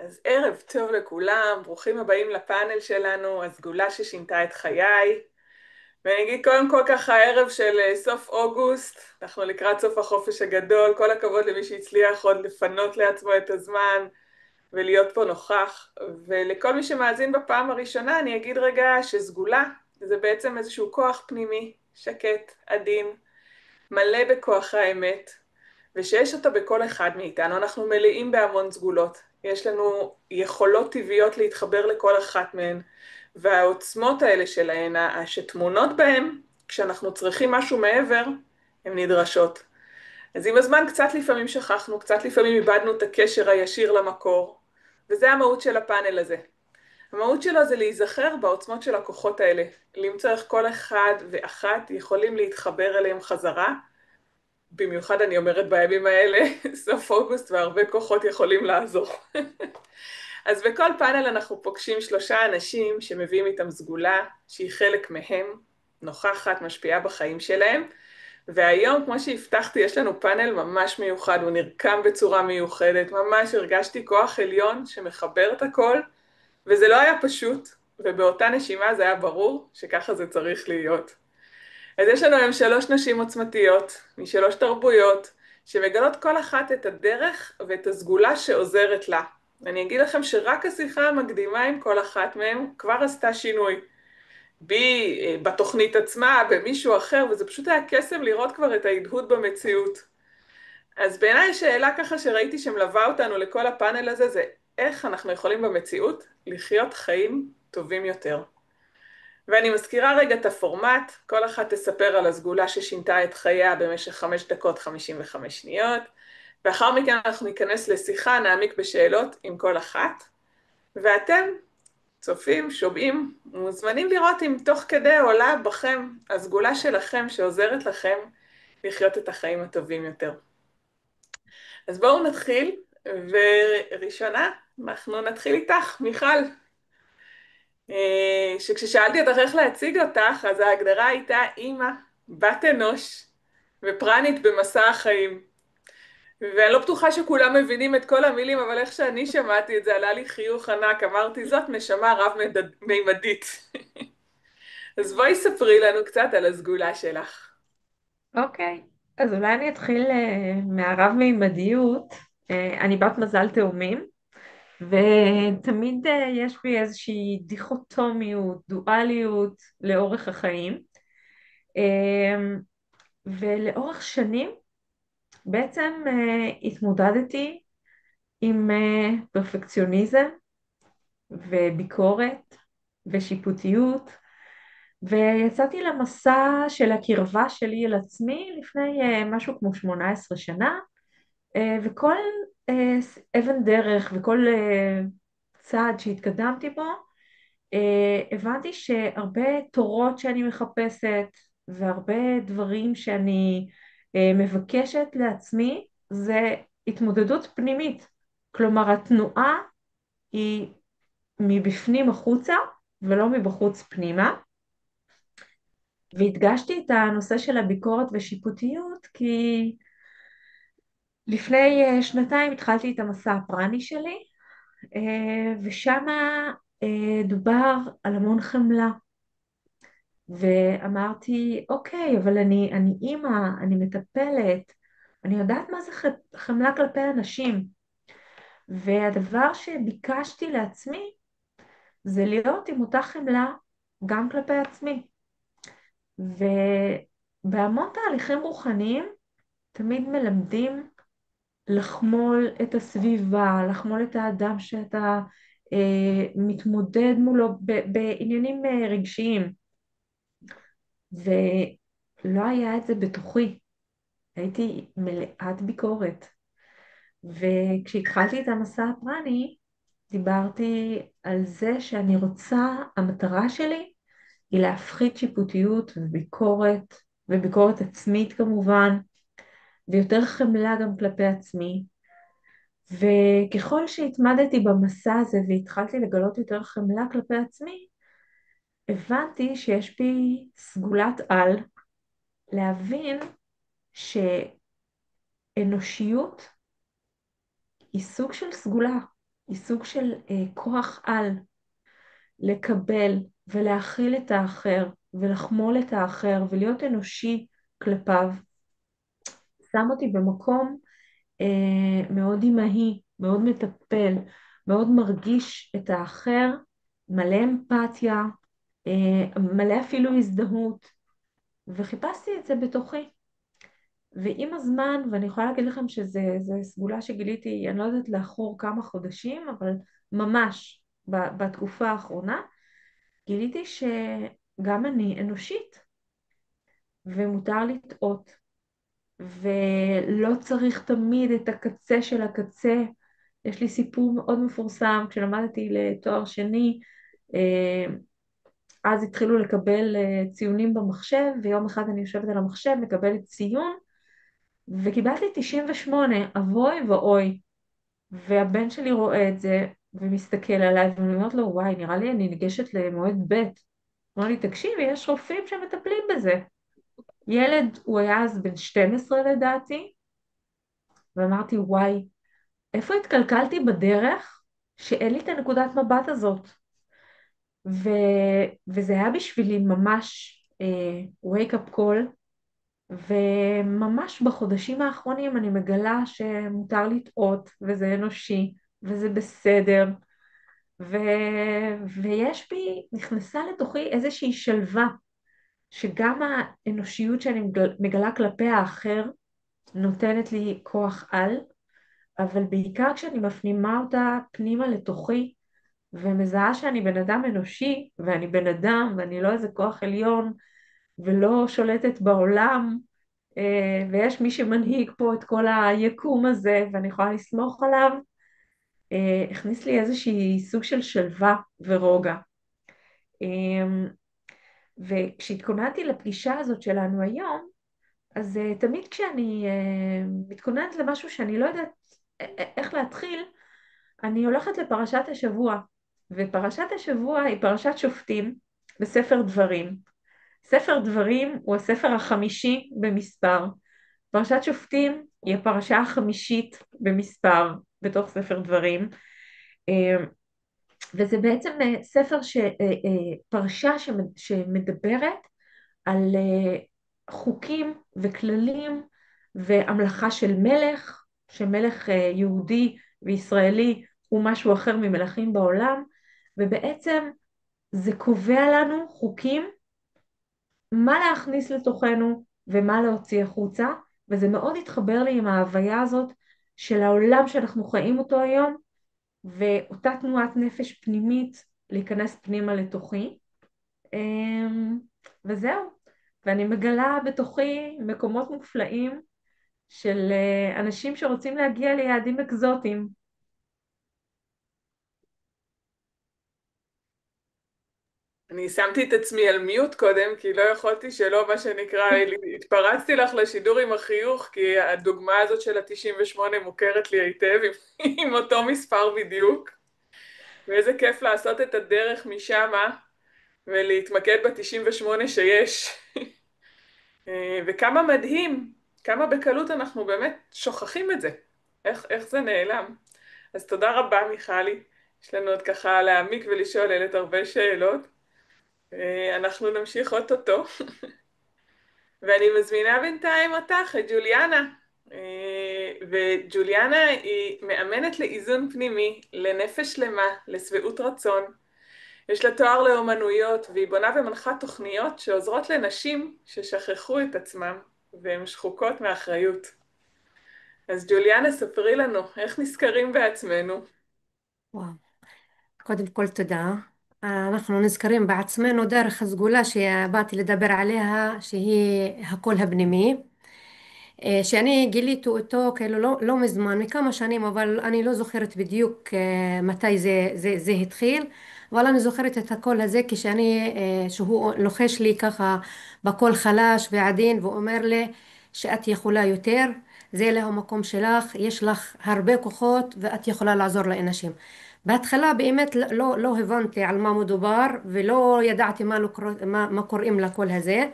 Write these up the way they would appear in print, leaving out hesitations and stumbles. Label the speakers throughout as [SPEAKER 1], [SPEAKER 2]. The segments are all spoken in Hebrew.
[SPEAKER 1] אז ערב טוב לכולם, ברוכים הבאים לפאנל שלנו, הסגולה ששינתה את חיי. ואני אגיד קודם כל ככה, ערב של סוף אוגוסט, אנחנו לקראת סוף החופש הגדול, כל הכבוד למי שהצליח עוד לפנות לעצמו את הזמן ולהיות פה נוכח. ולכל מי שמאזין בפעם הראשונה, אני אגיד רגע שסגולה זה בעצם איזשהו כוח פנימי, שקט, עדין, מלא בכוח האמת, ושיש אותה בכל אחד מאיתנו. אנחנו מלאים בהמון סגולות. יש לנו יכולות טבעיות להתחבר לכל אחת מהן, והעוצמות האלה שלהן, שטמונות בהן, כשאנחנו צריכים משהו מעבר, הן נדרשות. אז עם הזמן קצת לפעמים שכחנו, קצת לפעמים איבדנו את הקשר הישיר למקור, וזה המהות של הפאנל הזה. המהות שלו זה להיזכר בעוצמות של הכוחות האלה, למצוא איך כל אחד ואחת יכולים להתחבר אליהם חזרה, במיוחד אני אומרת בימים האלה, סוף אוגוסט והרבה כוחות יכולים לעזור. אז בכל פאנל אנחנו פוגשים 3 אנשים שמביאים איתם סגולה שהיא חלק מהם, נוכחת, משפיעה בחיים שלהם. והיום, כמו שהבטחתי, יש לנו פאנל ממש מיוחד, הוא נרקם בצורה מיוחדת, ממש הרגשתי כוח עליון שמחבר את הכל, וזה לא היה פשוט, ובאותה נשימה זה היה ברור שככה זה צריך להיות. אז יש לנו היום 3 נשים עוצמתיות, מ3 תרבויות, שמגלות כל אחת את הדרך ואת הסגולה שעוזרת לה. אני אגיד לכם שרק השיחה המקדימה עם כל אחת מהן כבר עשתה שינוי. בי, בתוכנית עצמה, במישהו אחר, וזה פשוט היה קסם לראות כבר את ההדהוד במציאות. אז בעיניי שאלה ככה שראיתי שמלווה אותנו לכל הפאנל הזה, זה איך אנחנו יכולים במציאות לחיות חיים טובים יותר. ואני מזכירה רגע את הפורמט, כל אחת תספר על הסגולה ששינתה את חייה במשך 5 דקות 55 שניות, ואחר מכן אנחנו ניכנס לשיחה, נעמיק בשאלות עם כל אחת, ואתם, צופים, שומעים, מוזמנים לראות אם תוך כדי עולה בכם הסגולה שלכם שעוזרת לכם לחיות את החיים הטובים יותר. אז בואו נתחיל, וראשונה אנחנו נתחיל איתך, מיכל. שכששאלתי אותך איך להציג אותך, אז ההגדרה הייתה אימא, בת אנוש ופרנית במסע החיים. ואני לא בטוחה שכולם מבינים את כל המילים, אבל איך שאני שמעתי את זה, עלה לי חיוך ענק, אמרתי, זאת נשמה רב-מימדית. אז בואי ספרי לנו קצת על הסגולה שלך.
[SPEAKER 2] אוקיי, אז אולי אני אתחיל מהרב-מימדיות. אני בת מזל תאומים, ותמיד יש בי איזושהי דיכוטומיות, דואליות לאורך החיים. אה, ולאורך שנים בעצם התמודדתי עם פרפקציוניזם וביקורת ושיפוטיות, ויצאתי למסע של הקרבה שלי אל עצמי לפני משהו כמו 18 שנה. וכל אבן דרך וכל צעד שהתקדמתי בו, הבנתי שהרבה תורות שאני מחפשת והרבה דברים שאני מבקשת לעצמי זה התמודדות פנימית. כלומר, התנועה היא מבפנים החוצה ולא מבחוץ פנימה. והדגשתי את הנושא של הביקורת ושיפוטיות כי לפני שנתיים התחלתי את המסע הפרני שלי, ושם דובר על המון חמלה. ואמרתי, אוקיי, אבל אני אימא, אני מטפלת, אני יודעת מה זה חמלה כלפי אנשים. והדבר שביקשתי לעצמי זה להיות עם אותה חמלה גם כלפי עצמי. ובהמון תהליכים רוחניים תמיד מלמדים לחמול את הסביבה, לחמול את האדם שאתה מתמודד מולו בעניינים רגשיים. ולא היה את זה בתוכי, הייתי מלאת ביקורת. וכשהתחלתי את המסע הפרני, דיברתי על זה שאני רוצה, המטרה שלי היא להפחית שיפוטיות וביקורת, וביקורת עצמית כמובן, ויותר חמלה גם כלפי עצמי. וככל שהתמדתי במסע הזה והתחלתי לגלות יותר חמלה כלפי עצמי, הבנתי שיש בי סגולת על להבין שאנושיות היא סוג של סגולה. היא סוג של כוח על לקבל ולהכיל את האחר ולחמול את האחר ולהיות אנושי כלפיו, שם אותי במקום מאוד אימהי, מאוד מטפל, מאוד מרגיש את האחר, מלא אמפתיה, מלא אפילו הזדהות, וחיפשתי את זה בתוכי. ועם הזמן, ואני יכולה להגיד לכם שזו סגולה שגיליתי, אני לא יודעת לאחור כמה חודשים, אבל ממש בתקופה האחרונה, גיליתי שגם אני אנושית, ומותר לטעות, ולא צריך תמיד את הקצה של הקצה. יש לי סיפור מאוד מפורסם, כשלמדתי לתואר שני, אה, אז התחילו לקבל ציונים במחשב, ויום אחד אני יושבת על המחשב, מקבלת ציון, וקיבלתי 98, אבוי ואוי. והבן שלי רואה את זה, ומסתכל עליי, ואני אומרת לו, וואי, נראה לי אני ניגשת למועד ב'. אמר לי, תקשיבי, יש רופאים שמטפלים בזה. ילד, הוא היה אז בן 12 לדעתי, ואמרתי, וואי, איפה התקלקלתי בדרך שאין לי את הנקודת מבט הזאת? ו... וזה היה בשבילי ממש wake up call, וממש בחודשים האחרונים אני מגלה שמותר לטעות, וזה אנושי, וזה בסדר, ו... ויש בי, נכנסה לתוכי איזושהי שלווה, שגם האנושיות שאני מגלה כלפי האחר נותנת לי כוח על, אבל בעיקר כשאני מפנימה אותה פנימה לתוכי, ומזהה שאני בן אדם אנושי, ואני בן אדם, ואני לא איזה כוח עליון, ולא שולטת בעולם, ויש מי שמנהיג פה את כל היקום הזה, ואני יכולה לסמוך עליו, הכניס לי איזושהי סוג של שלווה ורוגע. וכשהתכוננתי לפגישה הזאת שלנו היום, אז תמיד כשאני מתכוננת למשהו שאני לא יודעת איך להתחיל, אני הולכת לפרשת השבוע, ופרשת השבוע היא פרשת שופטים בספר דברים. ספר דברים הוא הספר החמישי במספר. פרשת שופטים היא הפרשה החמישית במספר בתוך ספר דברים, וזה בעצם ספר, פרשה שמדברת על חוקים וכללים והמלכה של מלך, שמלך יהודי וישראלי הוא משהו אחר ממלכים בעולם, ובעצם זה קובע לנו חוקים, מה להכניס לתוכנו ומה להוציא החוצה, וזה מאוד התחבר לי עם ההוויה הזאת של העולם שאנחנו חיים אותו היום, ואותה תנועת נפש פנימית להיכנס פנימה לתוכי. וזהו, ואני מגלה בתוכי מקומות מופלאים של אנשים שרוצים להגיע ליעדים אקזוטיים.
[SPEAKER 1] אני שמתי את עצמי על מיוט קודם, כי לא יכולתי שלא, מה שנקרא, התפרצתי לך לשידור עם החיוך, כי הדוגמה הזאת של ה-98 מוכרת לי היטב, עם אותו מספר בדיוק. ואיזה כיף לעשות את הדרך משמה, ולהתמקד ב-98 שיש. וכמה מדהים, כמה בקלות אנחנו באמת שוכחים את זה. איך זה נעלם. אז תודה רבה, מיכלי. יש לנו עוד ככה להעמיק ולשאול אלת הרבה שאלות. אנחנו נמשיך אוטוטו. ואני מזמינה בינתיים אותך, את ג'וליאנה. וג'וליאנה היא מאמנת לאיזון פנימי, לנפש שלמה, לשביעות רצון. יש לה תואר לאומנויות, והיא בונה ומנחה תוכניות שעוזרות לנשים ששכחו את עצמם, והן שחוקות מאחריות. אז ג'וליאנה, ספרי לנו, איך נזכרים בעצמנו?
[SPEAKER 3] וואו, קודם כל תודה. אנחנו נזכרים בעצמנו דרך הסגולה שבאתי לדבר עליה, שהיא הקול הפנימי, שאני גיליתי אותו כאילו לא מזמן, מכמה שנים, אבל אני לא זוכרת בדיוק מתי זה התחיל, אבל אני זוכרת את הקול הזה כשאני, שהוא לוחש לי ככה בקול חלש ועדין ואומר לי שאת יכולה יותר, זה לא המקום שלך, יש לך הרבה כוחות ואת יכולה לעזור לאנשים. בהתחלה באמת לא הבנתי על מה מדובר ולא ידעתי מה קוראים לקול הזה.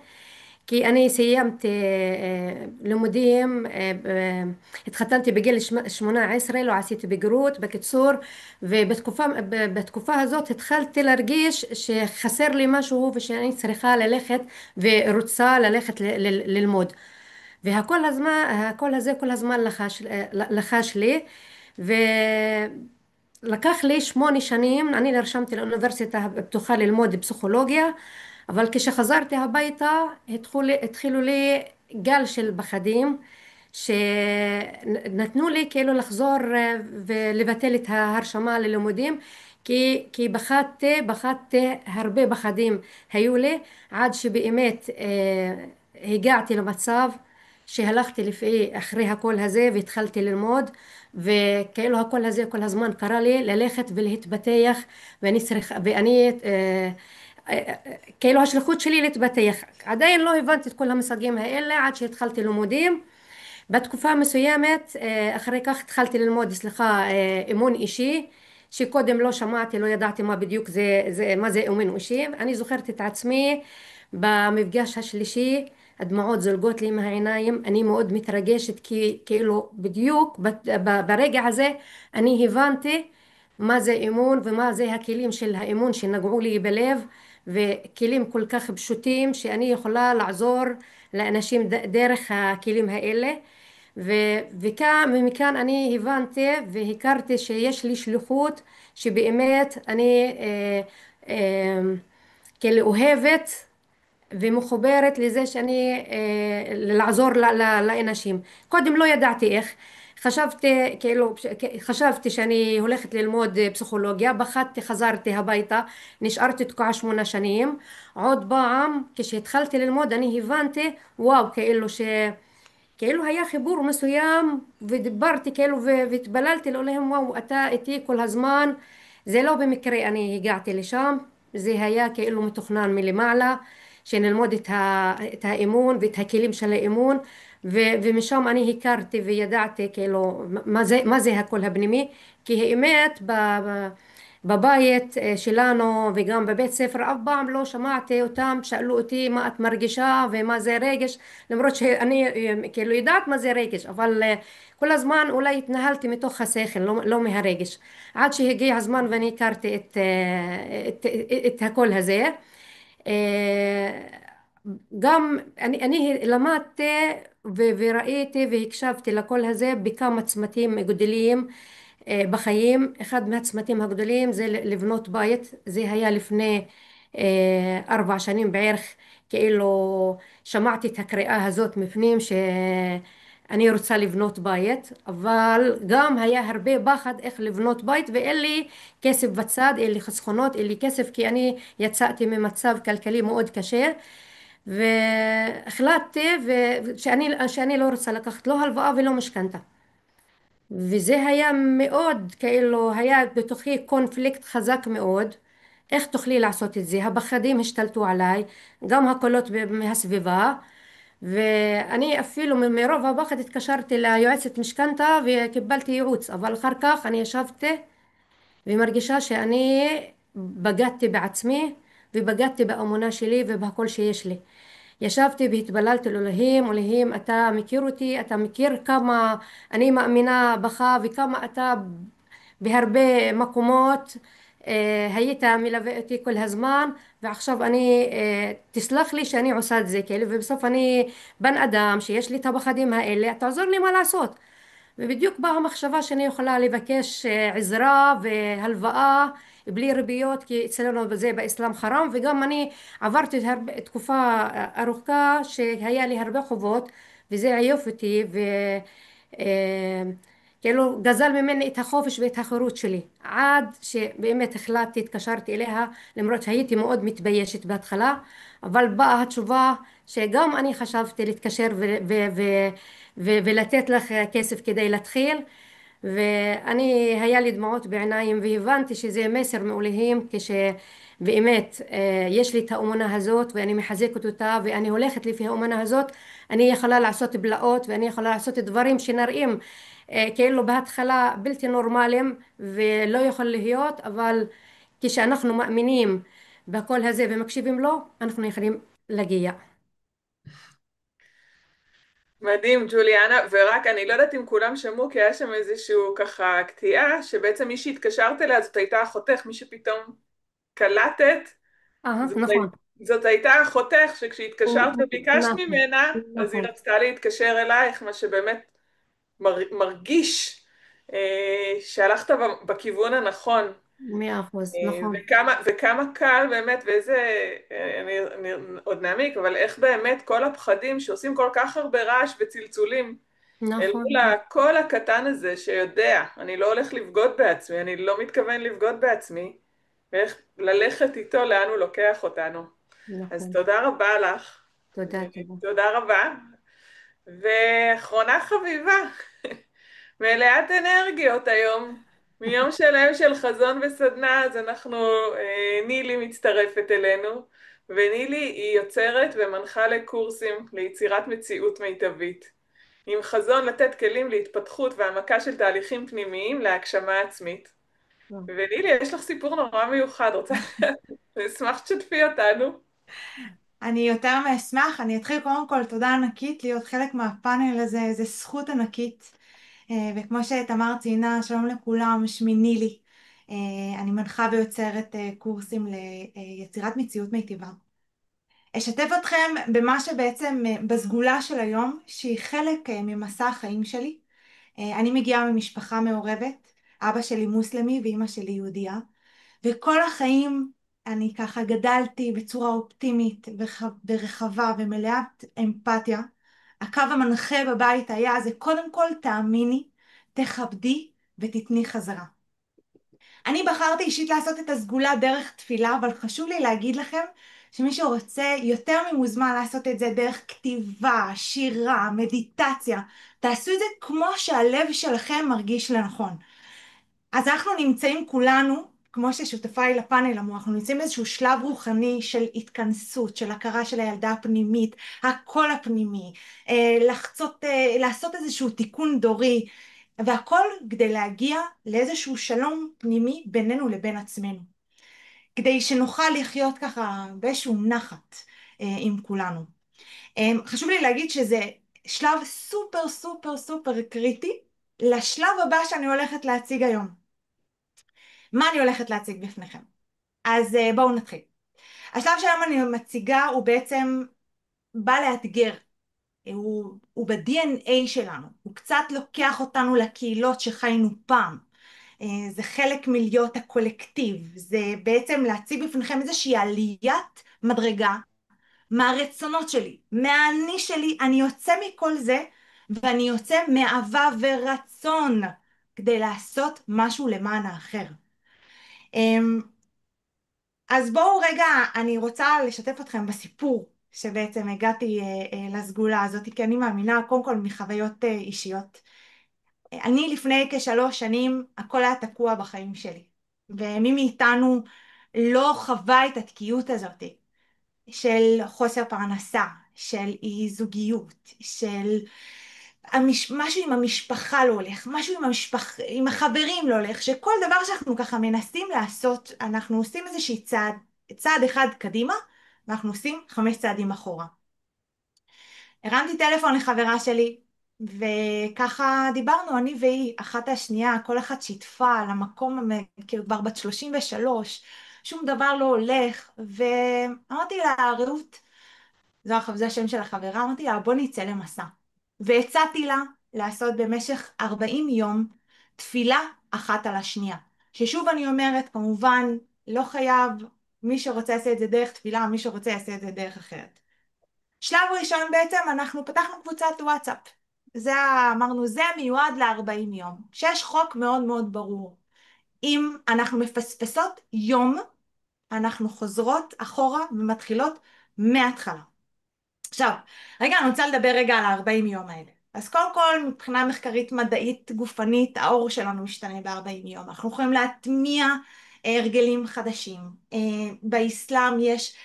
[SPEAKER 3] כי אני סיימت לימודים, התחתנתי בגיל 18, לא עשיתי בגרות, בקיצור. ובתקופה הזאת התחלתי להרגיש שחסר לי משהו ושאני צריכה ללכת ורוצה ללכת ללמוד. הקול הזה כל הזמן לחש לי. לקח לי 8 שנים, אני נרשמתי לאוניברסיטה הפתוחה ללמוד פסיכולוגיה, אבל כשחזרתי הביתה התחילו לי גל של פחדים שנתנו לי כאילו לחזור ולבטל את ההרשמה ללימודים, כי פחדתי הרבה פחדים היו לי, עד שבאמת הגעתי למצב שהלכתי לפי אחרי הקול הזה והתחלתי ללמוד. וכאילו הקול הזה כל הזמן קרא לי ללכת ולהתפתח, כאילו השליחות שלי להתפתח. עדיין לא הבנתי את כל המושגים האלה עד שהתחלתי לימודים. בתקופה מסוימת אחרי כך התחלתי ללמוד, אימון אישי, שקודם לא שמעתי, לא ידעתי מה בדיוק מה זה אימון אישי. אני זוכרת את עצמי במפגש השלישי, הדמעות זולגות לי מהעיניים, אני מאוד מתרגשת, כי כאילו בדיוק ברגע הזה אני הבנתי מה זה אימון ומה זה הכלים של האימון שנגעו לי בלב, וכלים כל כך פשוטים שאני יכולה לעזור לאנשים דרך הכלים האלה. ומכאן אני הבנתי והכרתי שיש לי שליחות, שבאמת אני כאילו אוהבת ומחוברת לזה שאני לעזור לאנשים. קודם לא ידעתי איך, חשבתי שאני הולכת ללמוד פסיכולוגיה, פחדתי, חזרתי הביתה, נשארתי תקועה 8 שנים. עוד פעם כשהתחלתי ללמוד אני הבנתי, וואו, כאילו היה חיבור מסוים, ודיברתי כאילו והתפללתי לאלוהים, וואו, אתה איתי כל הזמן. זה לא במקרה אני הגעתי לשם, זה היה כאילו מתוכנן מלמעלה, שנלמוד את האימון ואת הכלים של האימון. ומשם אני הכרתי וידעתי כאילו מה זה הקול הפנימי. כי האמת בבית שלנו וגם בבית ספר אף פעם לא שמעתי אותם שאלו אותי מה את מרגישה ומה זה רגש, למרות שאני כאילו יודעת מה זה רגש, אבל כל הזמן אולי התנהלתי מתוך השכל, לא מהרגש, עד שהגיע הזמן ואני הכרתי את הקול הזה. אה, גם אני למדתי וראיתי והקשבתי לקול הזה בכמה צמתים גדולים בחיים. אחד מהצמתים הגדולים זה לבנות בית. זה היה לפני 4 שנים בערך, כאילו שמעתי את הקריאה הזאת מפנים שאני רוצה לבנות בית, אבל גם היה הרבה פחד איך לבנות בית, ואין לי כסף בצד, אין לי חסכונות, אין לי כסף, כי אני יצאתי ממצב כלכלי מאוד קשה. והחלטתי שאני לא רוצה לקחת לא הלוואה ולא משכנתה. וזה היה מאוד, כאילו היה בתוכי קונפליקט חזק מאוד. איך תוכלי לעשות את זה? הפחדים השתלטו עליי, גם הקולות מהסביבה. ואני אפילו מרוב הפחד התקשרתי ליועצת משכנתה וקיבלתי ייעוץ, אבל אחר כך אני ישבתי ומרגישה שאני בגדתי בעצמי ובגדתי באמונה שלי ובכל שיש לי. ישבתי והתפללתי לאלוהים, אלוהים אתה מכיר אותי, אתה מכיר כמה אני מאמינה בך וכמה אתה בהרבה מקומות היית מלווה אותי כל הזמן, ועכשיו אני תסלח לי שאני עושה את זה כאילו, ובסוף אני בן אדם שיש לי את הפחדים האלה, תעזור לי מה לעשות. ובדיוק באה המחשבה שאני יכולה לבקש עזרה והלוואה בלי ריביות, כי אצלנו זה באסלאם חרם. וגם אני עברתי תקופה ארוכה שהיה לי הרבה חובות, וזה עייף אותי כאילו גזל ממני את החופש ואת החירות שלי, עד שבאמת החלטתי, התקשרתי אליה, למרות שהייתי מאוד מתביישת בהתחלה, אבל באה התשובה שגם אני חשבתי להתקשר ולתת לך כסף כדי להתחיל. ואני היה לי דמעות בעיניים והבנתי שזה מסר מאלוהים, כשבאמת יש לי את האמונה הזאת ואני מחזקת אותה ואני הולכת לפי האמונה הזאת, אני יכולה לעשות בלאות ואני יכולה לעשות דברים שנראים כאילו בהתחלה בלתי נורמליים ולא יכול להיות, אבל כשאנחנו מאמינים בקול הזה ומקשיבים לו אנחנו יכולים להגיע.
[SPEAKER 1] מדהים, ג'וליאנה, ורק אני לא יודעת אם כולם שמעו, כי היה שם איזשהו ככה קטיעה, שבעצם מי שהתקשרת אליה זאת הייתה אחותך, מי שפתאום קלטת, זאת,
[SPEAKER 3] נכון.
[SPEAKER 1] זאת הייתה אחותך, שכשהתקשרת וביקשת
[SPEAKER 3] נכון,
[SPEAKER 1] ממנה, אז היא
[SPEAKER 3] נכון,
[SPEAKER 1] רצתה להתקשר אלייך, מה שבאמת מרגיש שהלכת בכיוון הנכון.
[SPEAKER 3] 100%, נכון,
[SPEAKER 1] וכמה קל באמת, ואיזה, אני עוד נעמיק, אבל איך באמת כל הפחדים שעושים כל כך הרבה רעש וצלצולים, אל מול
[SPEAKER 3] נכון,
[SPEAKER 1] הקול הקטן הזה שיודע, אני לא הולך לבגוד בעצמי, אני לא מתכוון לבגוד בעצמי, ואיך ללכת איתו לאן הוא לוקח אותנו. אז
[SPEAKER 3] נכון.
[SPEAKER 1] תודה רבה לך.
[SPEAKER 3] תודה, תודה.
[SPEAKER 1] תודה רבה. ואחרונה חביבה, מלאת אנרגיות היום. מיום שלם של חזון וסדנה, אז נילי מצטרפת אלינו, ונילי היא יוצרת ומנחה לקורסים ליצירת מציאות מיטבית, עם חזון לתת כלים להתפתחות והעמקה של תהליכים פנימיים להגשמה עצמית. ונילי, יש לך סיפור נורא מיוחד, רוצה? אשמח שתשתפי אותנו.
[SPEAKER 4] אני יותר מאשמח, אני אתחיל קודם כל, תודה ענקית להיות חלק מהפאנל הזה, זה זכות ענקית. וכמו שתמר ציינה, שלום לכולם, שמי נילי. אני מנחה ויוצרת קורסים ליצירת מציאות מיטיבה. אשתף אתכם במה שבעצם בסגולה של היום, שהיא חלק ממסע החיים שלי. אני מגיעה ממשפחה מעורבת, אבא שלי מוסלמי ואימא שלי יהודייה. וכל החיים אני ככה גדלתי בצורה אופטימית ורחבה ומלאת אמפתיה. הקו המנחה בבית היה זה קודם כל תאמיני, תכבדי ותתני חזרה. אני בחרתי אישית לעשות את הסגולה דרך תפילה, אבל חשוב לי להגיד לכם שמי שרוצה יותר ממוזמן לעשות את זה דרך כתיבה, שירה, מדיטציה, תעשו את זה כמו שהלב שלכם מרגיש לנכון. אז אנחנו נמצאים כולנו, כמו ששותפיי לפאנל אמרו, אנחנו נמצאים באיזשהו שלב רוחני של התכנסות, של הכרה של הילדה הפנימית, הקול הפנימי, לעשות איזשהו תיקון דורי, והכל כדי להגיע לאיזשהו שלום פנימי בינינו לבין עצמנו, כדי שנוכל לחיות ככה באיזשהו נחת עם כולנו. חשוב לי להגיד שזה שלב סופר סופר סופר קריטי לשלב הבא שאני הולכת להציג היום. מה אני הולכת להציג בפניכם? אז בואו נתחיל. השלב שהיום אני מציגה הוא בעצם בא לאתגר. הוא ב-DNA שלנו. הוא קצת לוקח אותנו לקהילות שחיינו פעם. זה חלק מלהיות הקולקטיב. זה בעצם להציג בפניכם איזושהי עליית מדרגה מהרצונות שלי, מהאני שלי. אני יוצא מכל זה ואני יוצא מאהבה ורצון כדי לעשות משהו למען האחר. אז בואו רגע, אני רוצה לשתף אתכם בסיפור שבעצם הגעתי לסגולה הזאת, כי אני מאמינה קודם כל מחוויות אישיות. אני לפני כ3 שנים, הכל היה תקוע בחיים שלי, ומי מאיתנו לא חווה את התקיעות הזאת של חוסר פרנסה, של אי זוגיות, של משהו עם המשפחה לא הולך, משהו עם החברים לא הולך, שכל דבר שאנחנו ככה מנסים לעשות, אנחנו עושים איזושהי צעד אחד קדימה, ואנחנו עושים 5 צעדים אחורה. הרמתי טלפון לחברה שלי, וככה דיברנו, אני והיא, אחת השנייה, כל אחת שיתפה על המקום, כאילו כבר בת 33, שום דבר לא הולך, ואמרתי לה, רעות, זה השם של החברה, אמרתי לה, בוא נצא למסע. והצעתי לה לעשות במשך 40 יום תפילה אחת על השנייה. ששוב אני אומרת, כמובן, לא חייב, מי שרוצה לעשות את זה דרך תפילה, מי שרוצה לעשות את זה דרך אחרת. שלב ראשון בעצם, אנחנו פתחנו קבוצת וואטסאפ. אמרנו, זה מיועד ל40 יום. שיש חוק מאוד מאוד ברור. אם אנחנו מפספסות יום, אנחנו חוזרות אחורה ומתחילות מההתחלה. עכשיו, רגע, אני רוצה לדבר רגע על ה40 יום האלה. אז קודם כל, מבחינה מחקרית מדעית גופנית, האור שלנו משתנה ב40 יום. אנחנו יכולים להטמיע הרגלים חדשים. באסלאם יש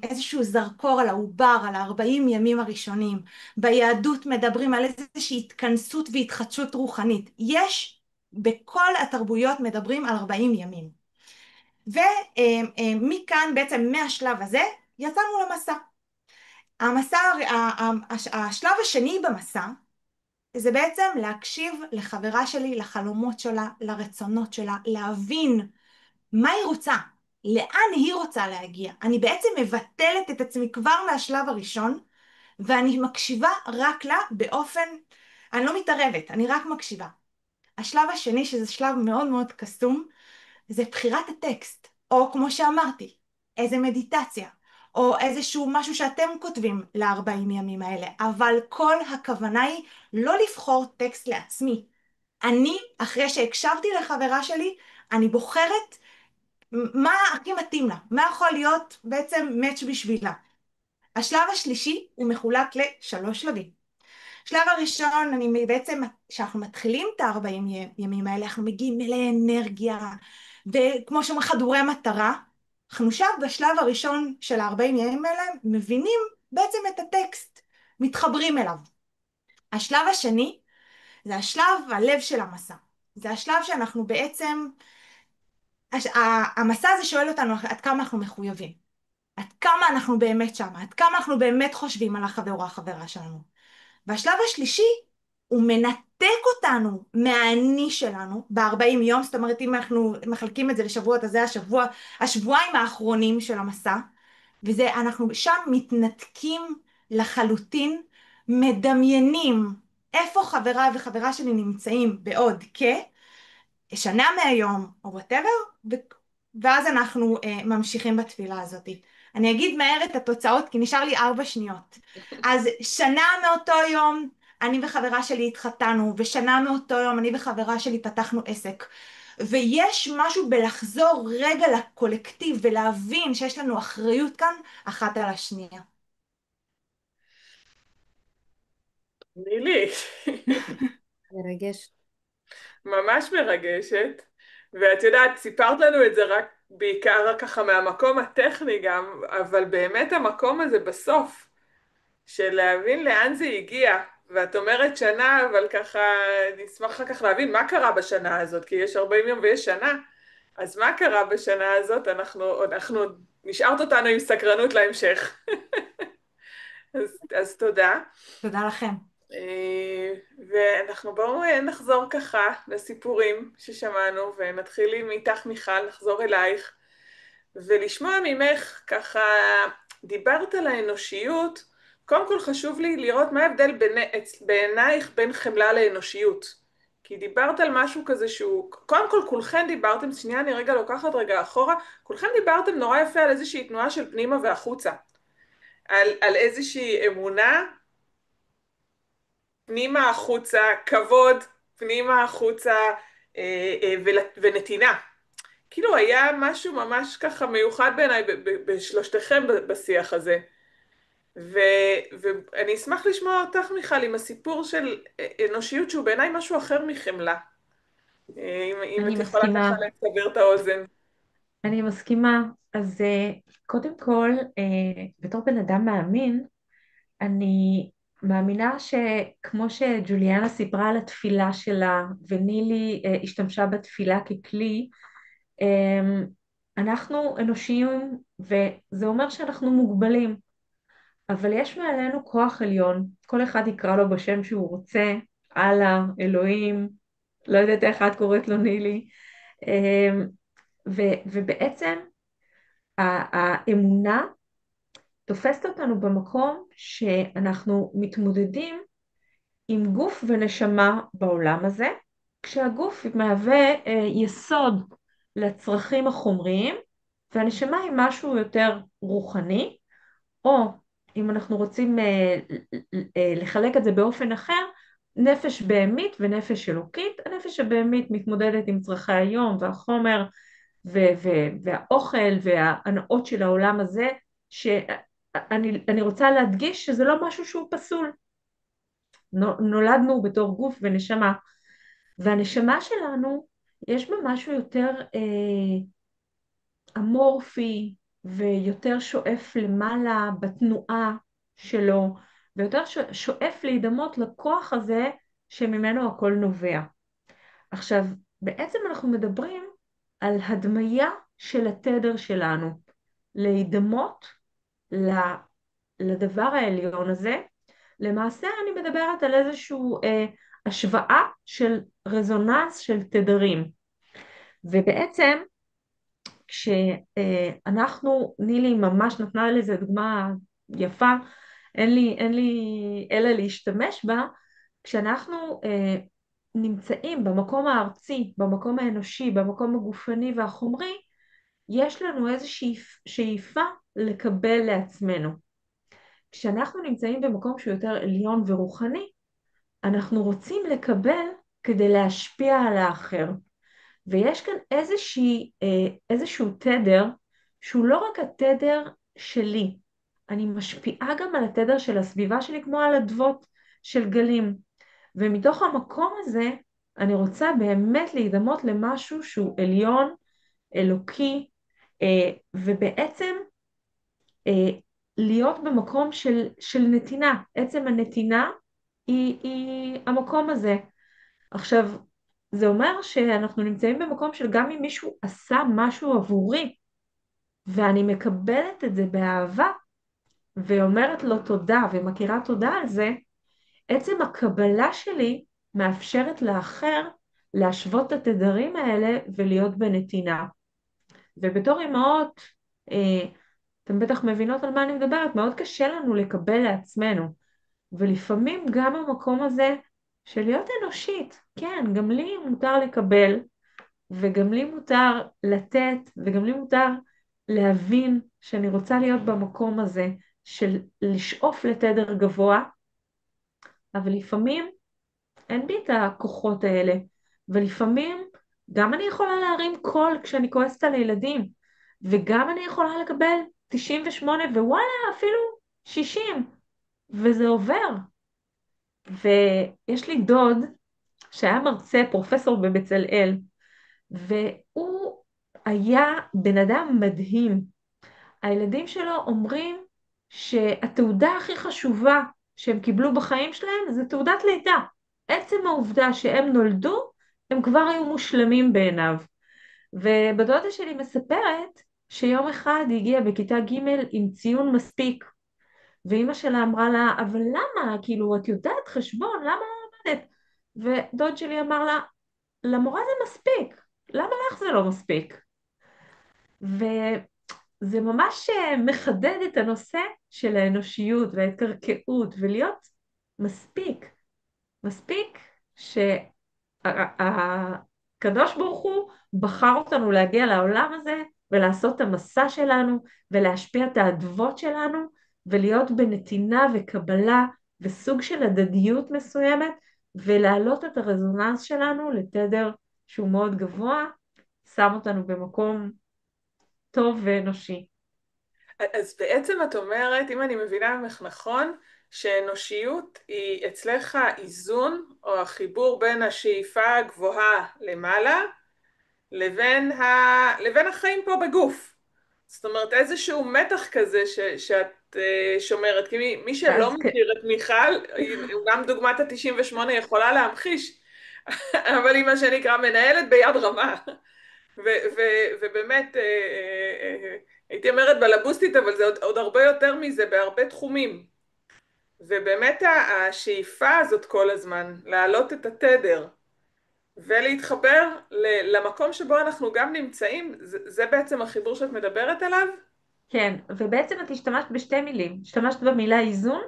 [SPEAKER 4] איזשהו זרקור על העובר, על ה40 ימים הראשונים. ביהדות מדברים על איזושהי התכנסות והתחדשות רוחנית. יש, בכל התרבויות מדברים על 40 ימים. ומכאן בעצם מהשלב הזה יצאנו למסע. המסע, השלב השני במסע, זה בעצם להקשיב לחברה שלי, לחלומות שלה, לרצונות שלה, להבין מה היא רוצה, לאן היא רוצה להגיע. אני בעצם מבטלת את עצמי כבר מהשלב הראשון, ואני מקשיבה רק לה באופן, אני לא מתערבת, אני רק מקשיבה. השלב השני, שזה שלב מאוד מאוד קסום, זה בחירת הטקסט, או כמו שאמרתי, איזה מדיטציה, או איזשהו משהו שאתם כותבים ל40 ימים האלה, אבל כל הכוונה היא לא לבחור טקסט לעצמי. אני, אחרי שהקשבתי לחברה שלי, אני בוחרת מה הכי מתאים לה, מה יכול להיות בעצם מאץ' בשבילה. השלב השלישי הוא מחולק לשלוש שלבים. שלב הראשון, אני בעצם, כשאנחנו מתחילים את ה40 ימים האלה, אנחנו מגיעים מלא אנרגיה, וכמו שאומרים חדורי מטרה, אנחנו עכשיו בשלב הראשון של ה40 ימים האלה, מבינים בעצם את הטקסט, מתחברים אליו. השלב השני, זה השלב הלב של המסע. זה השלב שאנחנו בעצם, המסע הזה שואל אותנו עד כמה אנחנו מחויבים, עד כמה אנחנו באמת שם, עד כמה אנחנו באמת חושבים על החבר או החברה שלנו. והשלב השלישי, הוא מנתק אותנו מהאני שלנו ב40 יום, זאת אומרת אם אנחנו מחלקים את זה לשבועות, אז זה השבועיים האחרונים של המסע, וזה אנחנו שם מתנתקים לחלוטין, מדמיינים איפה חברה וחברה שלי נמצאים בעוד שנה מהיום או whatever, ואז אנחנו ממשיכים בתפילה הזאת. אני אגיד מהר את התוצאות כי נשאר לי 4 שניות. אז שנה מאותו יום אני וחברה שלי התחתנו, ושנה מאותו יום אני וחברה שלי פתחנו עסק. ויש משהו בלחזור רגע לקולקטיב ולהבין שיש לנו אחריות כאן אחת על השנייה.
[SPEAKER 1] נילי,
[SPEAKER 3] מרגש.
[SPEAKER 1] ממש מרגשת. ואת יודעת, סיפרת לנו את זה רק בעיקר ככה מהמקום הטכני גם, אבל באמת המקום הזה בסוף, של להבין לאן זה הגיע. ואת אומרת שנה, אבל ככה נשמח אחר כך להבין מה קרה בשנה הזאת, כי יש 40 יום ויש שנה. אז מה קרה בשנה הזאת? אנחנו נשארת אותנו עם סקרנות להמשך. אז תודה.
[SPEAKER 4] תודה לכם.
[SPEAKER 1] ואנחנו בואו נחזור ככה לסיפורים ששמענו, ונתחיל עם איתך מיכל, נחזור אלייך, ולשמוע ממך ככה, דיברת על האנושיות, קודם כל חשוב לי לראות מה ההבדל בעינייך בין חמלה לאנושיות. כי דיברת על משהו כזה שהוא, קודם כל כולכם דיברתם, שנייה אני רגע לוקחת רגע אחורה, כולכם דיברתם נורא יפה על איזושהי תנועה של פנימה והחוצה. על איזושהי אמונה, פנימה החוצה, כבוד, פנימה החוצה ונתינה. כאילו היה משהו ממש ככה מיוחד בעיניי בשלושתכם בשיח הזה. ואני אשמח לשמוע אותך מיכל עם הסיפור של אנושיות שהוא בעיניי משהו אחר מחמלה. אם
[SPEAKER 2] אני
[SPEAKER 1] את יכולה
[SPEAKER 2] מסכימה,
[SPEAKER 1] ככה לסבר את האוזן.
[SPEAKER 2] אני מסכימה. אז קודם כל, בתור בן אדם מאמין, אני מאמינה שכמו שג'וליאנה סיפרה על התפילה שלה, ונילי השתמשה בתפילה ככלי, אנחנו אנושיים, וזה אומר שאנחנו מוגבלים, אבל יש מעלינו כוח עליון, כל אחד יקרא לו בשם שהוא רוצה, אללה, אלוהים, לא יודעת איך את קוראת לו נילי, ובעצם האמונה תופסת אותנו במקום שאנחנו מתמודדים עם גוף ונשמה בעולם הזה, כשהגוף מהווה יסוד לצרכים החומריים, והנשמה היא משהו יותר רוחני, או אם אנחנו רוצים לחלק את זה באופן אחר, נפש בהמית ונפש אלוקית. הנפש הבהמית מתמודדת עם צרכי היום והחומר והאוכל וההנאות של העולם הזה, שאני רוצה להדגיש שזה לא משהו שהוא פסול. נולדנו בתור גוף ונשמה, והנשמה שלנו יש בה משהו יותר אמורפי ויותר שואף למעלה בתנועה שלו, ויותר שואף להידמות לכוח הזה שממנו הכל נובע. עכשיו, בעצם אנחנו מדברים על הדמיה של התדר שלנו, להידמות לדבר העליון הזה, למעשה אני מדברת על איזושהי השוואה של רזוננס של תדרים. ובעצם כשאנחנו, נילי ממש נתנה לזה דוגמה יפה, אין לי אלא להשתמש בה, כשאנחנו נמצאים במקום הארצי, במקום האנושי, במקום הגופני והחומרי, יש לנו איזושהי שאיפה לקבל לעצמנו. כשאנחנו נמצאים במקום שהוא יותר עליון ורוחני, אנחנו רוצים לקבל כדי להשפיע על האחר. ויש כאן איזשהו תדר, שהוא לא רק התדר שלי, אני משפיעה גם על התדר של הסביבה שלי, כמו על אדוות של גלים. ומתוך המקום הזה, אני רוצה באמת להידמות למשהו שהוא עליון, אלוקי, ובעצם להיות במקום של נתינה. עצם הנתינה היא המקום הזה. עכשיו, זה אומר שאנחנו נמצאים במקום של גם אם מישהו עשה משהו עבורי, ואני מקבלת את זה באהבה, ואומרת לו תודה ומכירה תודה על זה, עצם הקבלה שלי מאפשרת לאחר להשוות את התדרים האלה ולהיות בנתינה. ובתור אמהות, אתם בטח מבינות על מה אני מדברת, מאוד קשה לנו לקבל לעצמנו. ולפעמים גם המקום הזה של להיות אנושית, כן, גם לי מותר לקבל, וגם לי מותר לתת, וגם לי מותר להבין שאני רוצה להיות במקום הזה של לשאוף לתדר גבוה, אבל לפעמים אין בי את הכוחות האלה, ולפעמים גם אני יכולה להרים קול כשאני כועסת על הילדים, וגם אני יכולה לקבל 98 ווואלה אפילו 60, וזה עובר. ויש לי דוד שהיה מרצה, פרופסור בבצלאל, והוא היה בן אדם מדהים. הילדים שלו אומרים שהתעודה הכי חשובה שהם קיבלו בחיים שלהם זה תעודת לידה. עצם העובדה שהם נולדו, הם כבר היו מושלמים בעיניו. ובדודה שלי מספרת שיום אחד היא הגיעה בכיתה ג' עם ציון מספיק, ואימא שלה אמרה לה, אבל למה? כאילו, את יודעת חשבון, למה לא למדת? ודוד שלי אמר לה, למורה זה מספיק, למה לך זה לא מספיק? וזה ממש מחדד את הנושא של האנושיות וההתקרקעות, ולהיות מספיק. מספיק שהקדוש ברוך הוא בחר אותנו להגיע לעולם הזה, ולעשות את המסע שלנו, ולהשפיע את האדוות שלנו, ולהיות בנתינה וקבלה, וסוג של הדדיות מסוימת, ולהעלות את הרזוננס שלנו לתדר שהוא מאוד גבוה, שם אותנו במקום טוב ואנושי.
[SPEAKER 1] אז בעצם את אומרת, אם אני מבינה ממך נכון, שאנושיות היא אצלך האיזון או החיבור בין השאיפה הגבוהה למעלה לבין החיים פה בגוף. זאת אומרת, איזשהו מתח כזה שאת שומרת, כי מי שלא מכיר את מיכל, גם דוגמת ה-98 יכולה להמחיש, אבל היא מה שנקרא מנהלת ביד רמה. ובאמת, הייתי אומרת בלבוסטית, אבל זה עוד הרבה יותר מזה, בהרבה תחומים. ובאמת השאיפה הזאת כל הזמן, להעלות את התדר, ולהתחבר למקום שבו אנחנו גם נמצאים, זה בעצם החיבור שאת מדברת עליו?
[SPEAKER 2] כן, ובעצם את השתמשת בשתי מילים, השתמשת במילה איזון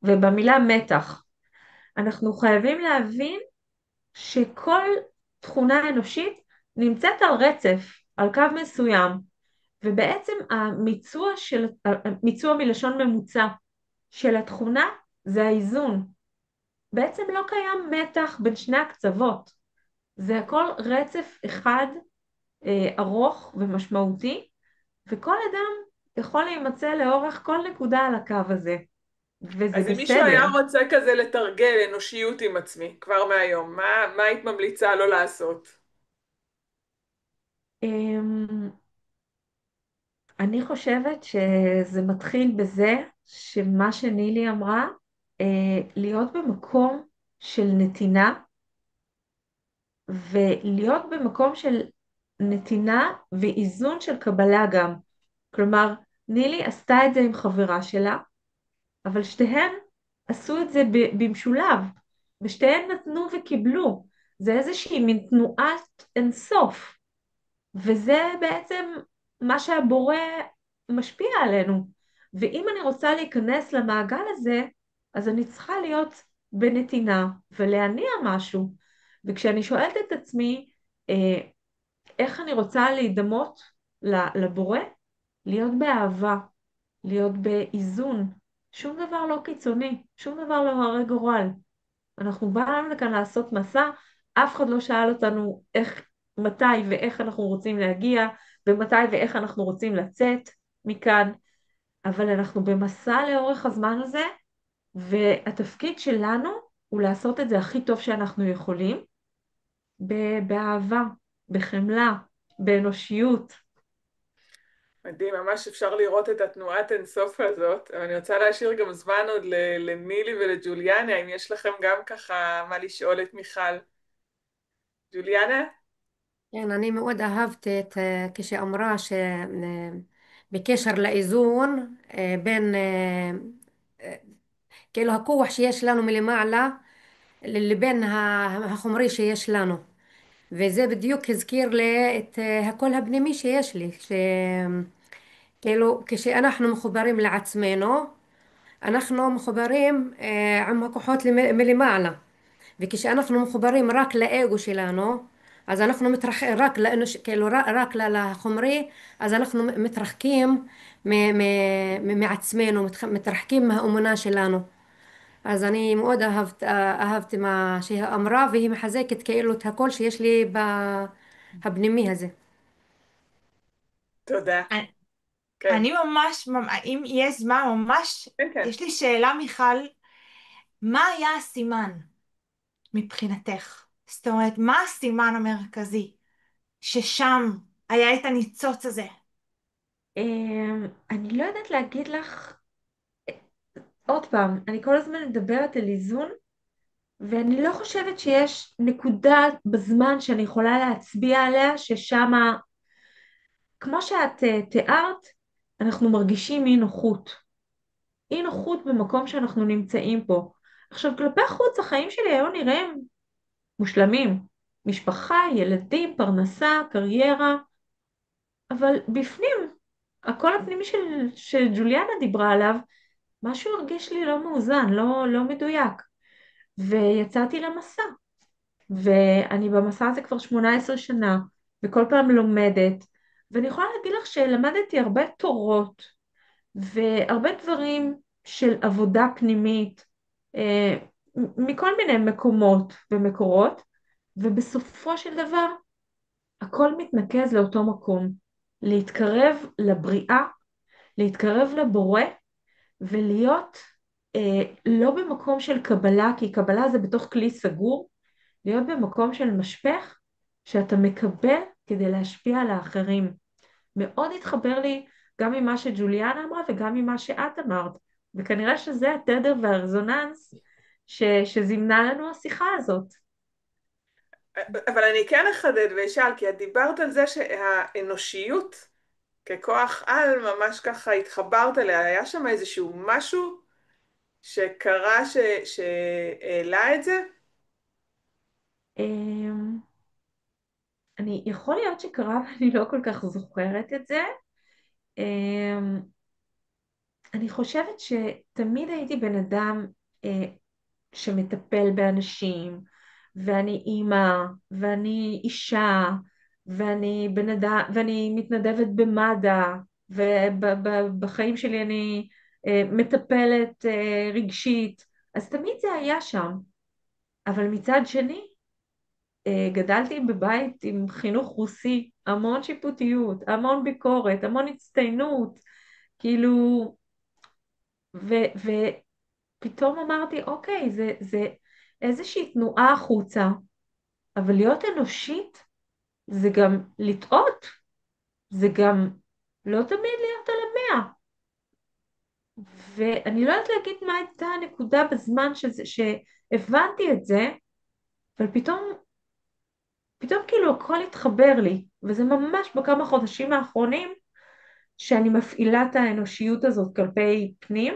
[SPEAKER 2] ובמילה מתח. אנחנו חייבים להבין שכל תכונה אנושית נמצאת על רצף, על קו מסוים, ובעצם המיצוע מלשון ממוצע של התכונה זה האיזון. בעצם לא קיים מתח בין שני הקצוות, זה הכל רצף אחד ארוך ומשמעותי, וכל אדם יכול להימצא לאורך כל נקודה על הקו הזה, וזה בסדר.
[SPEAKER 1] אז אם מישהו היה רוצה כזה לתרגל אנושיות עם עצמי כבר מהיום, מה היית ממליצה לו לעשות?
[SPEAKER 2] אני חושבת שזה מתחיל בזה שמה שנילי אמרה, להיות במקום של נתינה, ולהיות במקום של נתינה ואיזון של קבלה גם. כלומר, נילי עשתה את זה עם חברה שלה, אבל שתיהן עשו את זה במשולב, ושתיהן נתנו וקיבלו. זה איזושהי מין תנועת אינסוף, וזה בעצם מה שהבורא משפיע עלינו. ואם אני רוצה להיכנס למעגל הזה, אז אני צריכה להיות בנתינה ולהניע משהו. וכשאני שואלת את עצמי, איך אני רוצה להידמות לבורא, להיות באהבה, להיות באיזון, שום דבר לא קיצוני, שום דבר לא הרי גורל. אנחנו באנו לכאן לעשות מסע, אף אחד לא שאל אותנו מתי ואיך אנחנו רוצים להגיע, ומתי ואיך אנחנו רוצים לצאת מכאן, אבל אנחנו במסע לאורך הזמן הזה, והתפקיד שלנו הוא לעשות את זה הכי טוב שאנחנו יכולים, באהבה, בחמלה, באנושיות.
[SPEAKER 1] מדהים, ממש אפשר לראות את התנועת אינסוף הזאת, אבל אני רוצה להשאיר גם זמן עוד לנילי ולג'וליאנה, אם יש לכם גם ככה מה לשאול את מיכל. ג'וליאנה?
[SPEAKER 3] כן, אני מאוד אהבתי כשאמרה שבקשר לאיזון בין כאילו הכוח שיש לנו מלמעלה לבין החומרי שיש לנו. וזה בדיוק הזכיר לי את הקול הפנימי שיש לי, כאילו כשאנחנו מחוברים לעצמנו, אנחנו מחוברים עם הכוחות מלמעלה. וכשאנחנו מחוברים רק לאגו שלנו, אז אנחנו רק לאנוש, כאילו רק לחומרי, אז אנחנו מתרחקים מעצמנו, מתרחקים מהאמונה שלנו. אז אני מאוד אהבתי מה שהיא אמרה, והיא מחזקת כאילו את הקול שיש לי הפנימי הזה.
[SPEAKER 1] תודה. כן,
[SPEAKER 4] אני ממש, אם יש זמן, ממש,
[SPEAKER 1] כן, כן.
[SPEAKER 4] יש לי שאלה, מיכל, מה היה הסימן מבחינתך? זאת אומרת, מה הסימן המרכזי ששם היה את הניצוץ הזה?
[SPEAKER 2] אני לא יודעת להגיד לך, עוד פעם, אני כל הזמן מדברת על איזון, ואני לא חושבת שיש נקודה בזמן שאני יכולה להצביע עליה, ששמה, כמו שאת תיארת, אנחנו מרגישים אי נוחות. אי נוחות במקום שאנחנו נמצאים פה. עכשיו, כלפי חוץ, החיים שלי היו נראים מושלמים. משפחה, ילדים, פרנסה, קריירה, אבל בפנים, הקול הפנימי שג'וליאנה דיברה עליו, משהו הרגיש לי לא מאוזן, לא מדויק. ויצאתי למסע, ואני במסע הזה כבר 18 שנה, וכל פעם לומדת, ואני יכולה להגיד לך שלמדתי הרבה תורות, והרבה דברים של עבודה פנימית, אה, מכל מיני מקומות ומקורות, ובסופו של דבר, הכל מתנקז לאותו מקום, להתקרב לבריאה, להתקרב לבורא, ולהיות לא במקום של קבלה, כי קבלה זה בתוך כלי סגור, להיות במקום של משפך, שאתה מקבל כדי להשפיע על האחרים. מאוד התחבר לי גם ממה שג'וליאנה אמרה וגם ממה שאת אמרת, וכנראה שזה התדר והרזוננס שזימנה לנו השיחה הזאת.
[SPEAKER 1] אבל אני כן אחדד ואשאל, כי את דיברת על זה שהאנושיות ככוח על, ממש ככה התחברת אליה, היה שם איזשהו משהו שקרה שהעלה את זה?
[SPEAKER 2] אמ, אני יכול להיות שקרה ואני לא כל כך זוכרת את זה. אמ, אני חושבת שתמיד הייתי בן אדם שמטפל באנשים, ואני אימא, ואני אישה, ואני בן אדם, ואני מתנדבת במד"א, ובחיים שלי אני מטפלת רגשית, אז תמיד זה היה שם. אבל מצד שני, גדלתי בבית עם חינוך רוסי, המון שיפוטיות, המון ביקורת, המון הצטיינות, כאילו, ופתאום אמרתי, אוקיי, זה איזושהי תנועה החוצה, אבל להיות אנושית זה גם לטעות, זה גם לא תמיד להיות על המאה. ואני לא יודעת להגיד מה הייתה הנקודה בזמן שהבנתי את זה, אבל פתאום כאילו הכל התחבר לי, וזה ממש בכמה חודשים האחרונים שאני מפעילה את האנושיות הזאת כלפי פנים,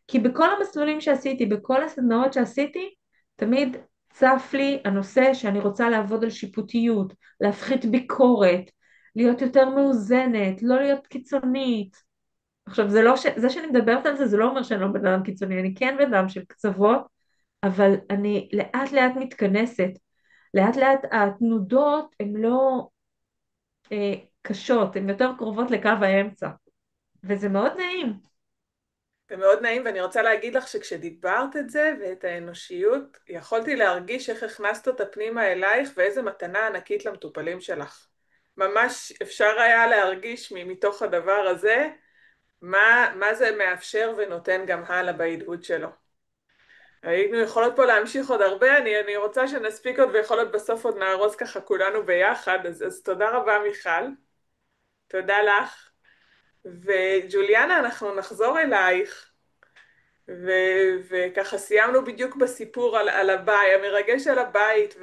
[SPEAKER 2] כי בכל המסלולים שעשיתי, בכל הסדנאות שעשיתי, תמיד צף לי הנושא שאני רוצה לעבוד על שיפוטיות, להפחית ביקורת, להיות יותר מאוזנת, לא להיות קיצונית. עכשיו, זה שאני מדברת על זה, זה לא אומר שאני לא בן אדם קיצוני, אני כן בן אדם של קצוות, אבל אני לאט לאט מתכנסת. לאט לאט התנודות הן לא קשות, הן יותר קרובות לקו האמצע, וזה מאוד נעים.
[SPEAKER 1] זה מאוד נעים, ואני רוצה להגיד לך שכשדיברת את זה ואת האנושיות, יכולתי להרגיש איך הכנסת אותה פנימה אלייך ואיזה מתנה ענקית למטופלים שלך. ממש אפשר היה להרגיש מתוך הדבר הזה מה זה מאפשר ונותן גם הלאה בהדהוד שלו. היינו יכולות פה להמשיך עוד הרבה, אני רוצה שנספיק עוד ויכול להיות בסוף עוד נארוז ככה כולנו ביחד, אז תודה רבה מיכל, תודה לך. וג'וליאנה, אנחנו נחזור אלייך. וככה סיימנו בדיוק בסיפור על הבית, המרגש על הבית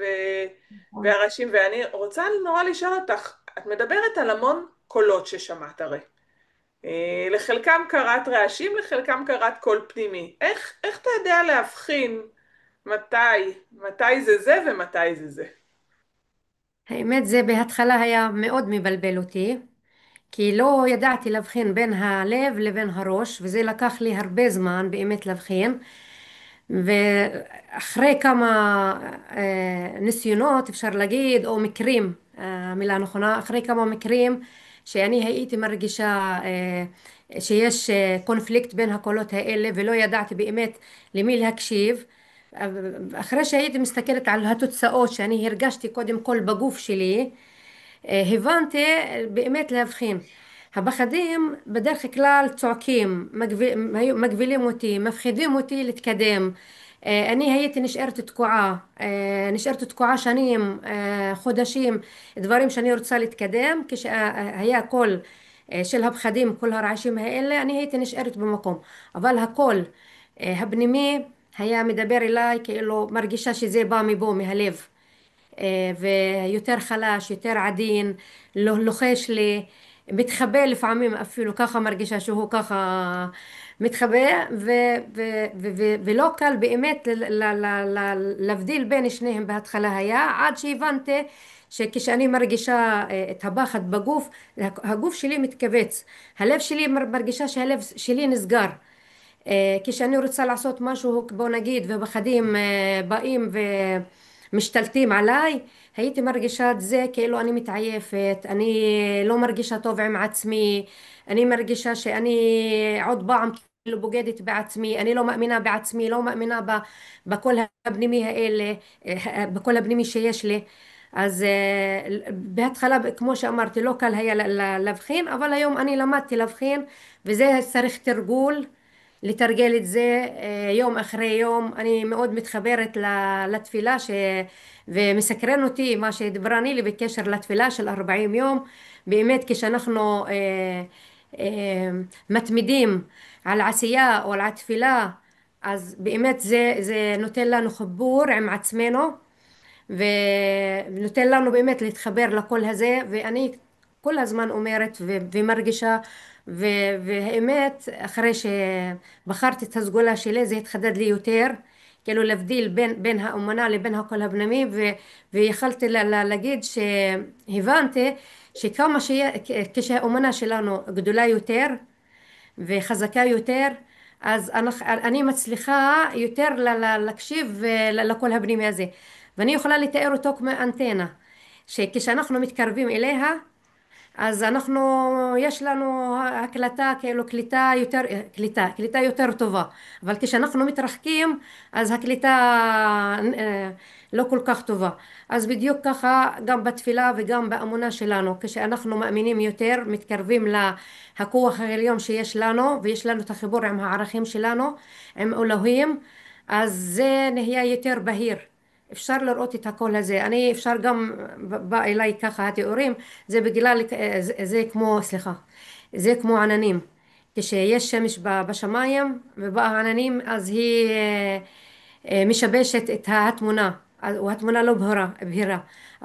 [SPEAKER 1] והראשים, ואני רוצה נורא לשאול אותך, את מדברת על המון קולות ששמעת הרי. לחלקם קראת רעשים, לחלקם קראת קול פנימי. איך אתה יודע להבחין מתי זה ומתי זה?
[SPEAKER 3] האמת זה בהתחלה היה מאוד מבלבל אותי, כי לא ידעתי להבחין בין הלב לבין הראש, וזה לקח לי הרבה זמן באמת להבחין. ואחרי כמה ניסיונות אפשר להגיד, או מקרים, המילה הנכונה, אחרי כמה מקרים שאני הייתי מרגישה שיש קונפליקט בין הקולות האלה ולא ידעתי באמת למי להקשיב. אחרי שהייתי מסתכלת על התוצאות שאני הרגשתי קודם כל בגוף שלי, הבנתי באמת להבחין. הפחדים בדרך כלל צועקים, מגבילים אותי, מפחידים אותי להתקדם. אני הייתי נשארת תקועה שנים, חודשים, דברים שאני רוצה להתקדם, כשהיה קול של הפחדים, כל הרעשים האלה, אני הייתי נשארת במקום. אבל הקול הפנימי היה מדבר אליי, כאילו מרגישה שזה בא מבו, מהלב. ויותר חלש, יותר עדין, לוחש לי, מתחבא לפעמים אפילו, ככה מרגישה שהוא ככה מתחבא, ולא קל באמת להבדיל בין שניהם בהתחלה היה, עד שהבנתי שכשאני מרגישה את הפחד בגוף, הגוף שלי מתכווץ, הלב שלי מרגישה שהלב שלי נסגר. כשאני רוצה לעשות משהו, בוא נגיד, ופחדים באים ומשתלטים עליי, הייתי מרגישה את זה כאילו אני מתעייפת, אני לא מרגישה טוב עם עצמי, אני מרגישה שאני עוד פעם כאילו בוגדת בעצמי, אני לא מאמינה בעצמי, לא מאמינה בקול הפנימי האלה, בקול הפנימי שיש לי. אז בהתחלה, כמו שאמרתי, לא קל היה להבחין, אבל היום אני למדתי להבחין, וזה צריך תרגול. לתרגל את זה יום אחרי יום. אני מאוד מתחברת לתפילה ומסקרן אותי מה שדיברה נילי בקשר לתפילה של 40 יום. באמת כשאנחנו מתמידים על עשייה או על התפילה, אז באמת זה נותן לנו חיבור עם עצמנו, ונותן לנו באמת להתחבר לקול הזה. ואני כל הזמן אומרת ומרגישה, והאמת אחרי שבחרתי את הסגולה שלי זה התחדד לי יותר, כאילו להבדיל בין האמונה לבין הקול הפנימי, ויכלתי להגיד שהבנתי שכמה כשהאמונה שלנו גדולה יותר וחזקה יותר, אז אני מצליחה יותר להקשיב לקול הפנימי הזה, ואני יכולה לתאר אותו כמו אנטנה, שכשאנחנו מתקרבים אליה אז יש לנו הקלטה, כאילו קליטה יותר טובה, אבל כשאנחנו מתרחקים אז הקליטה לא כל כך טובה. אז בדיוק ככה גם בתפילה וגם באמונה שלנו, כשאנחנו מאמינים יותר, מתקרבים להכוח העליון שיש לנו, ויש לנו את החיבור עם הערכים שלנו, עם אלוהים, אז זה נהיה יותר בהיר. אפשר לראות את הקול הזה. אפשר גם, בא אליי ככה התיאורים, זה בגלל, זה כמו עננים. כשיש שמש בשמיים ובאה עננים, אז היא משבשת את התמונה, והתמונה לא בהירה.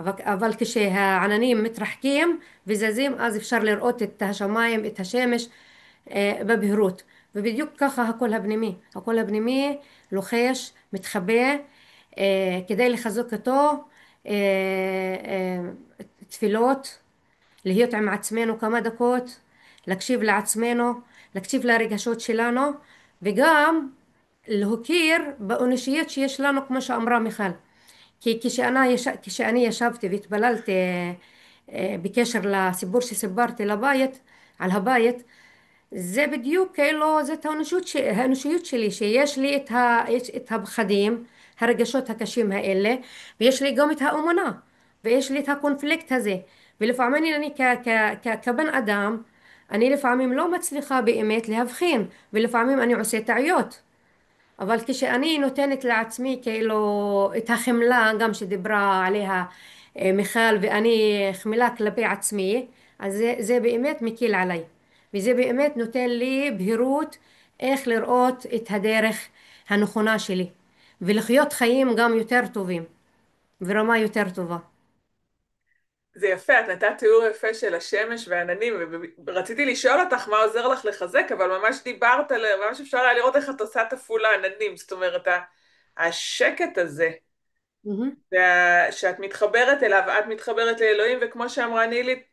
[SPEAKER 3] אבל כשהעננים מתרחקים וזזים, אז אפשר לראות את השמיים, את השמש בבהירות. ובדיוק ככה הקול הפנימי. הקול הפנימי לוחש, מתחבא, כדי לחזק אותו, אה, תפילות, להיות עם עצמנו כמה דקות, להקשיב לעצמנו, להקשיב לרגשות שלנו, וגם להכיר באנושיות שיש לנו, כמו שאמרה מיכל. כי כשאני ישבתי והתפללתי בקשר לסיפור שסיפרתי לבית, על הבית, זה בדיוק כאילו, זאת האנושיות שלי, שיש לי את הפחדים, הרגשות הקשים האלה, ויש לי גם את האמונה, ויש לי את הקונפליקט הזה. ולפעמים אני כבן אדם, אני לפעמים לא מצליחה באמת להבחין, ולפעמים אני עושה טעויות. אבל כשאני נותנת לעצמי כאילו את החמלה גם שדיברה עליה מיכל, ואני חמלה כלפי עצמי, אז זה באמת מקל עליי, וזה באמת נותן לי בהירות איך לראות את הדרך הנכונה שלי, ולחיות חיים גם יותר טובים ורמה יותר טובה.
[SPEAKER 1] זה יפה, את נתת תיאור יפה של השמש והעננים, ורציתי לשאול אותך מה עוזר לך לחזק, אבל ממש דיברת על, ממש אפשר היה לראות איך את עושה תפעול העננים, זאת אומרת, השקט הזה,
[SPEAKER 3] מהמם.
[SPEAKER 1] שאת מתחברת אליו, את מתחברת לאלוהים, וכמו שאמרה נילי,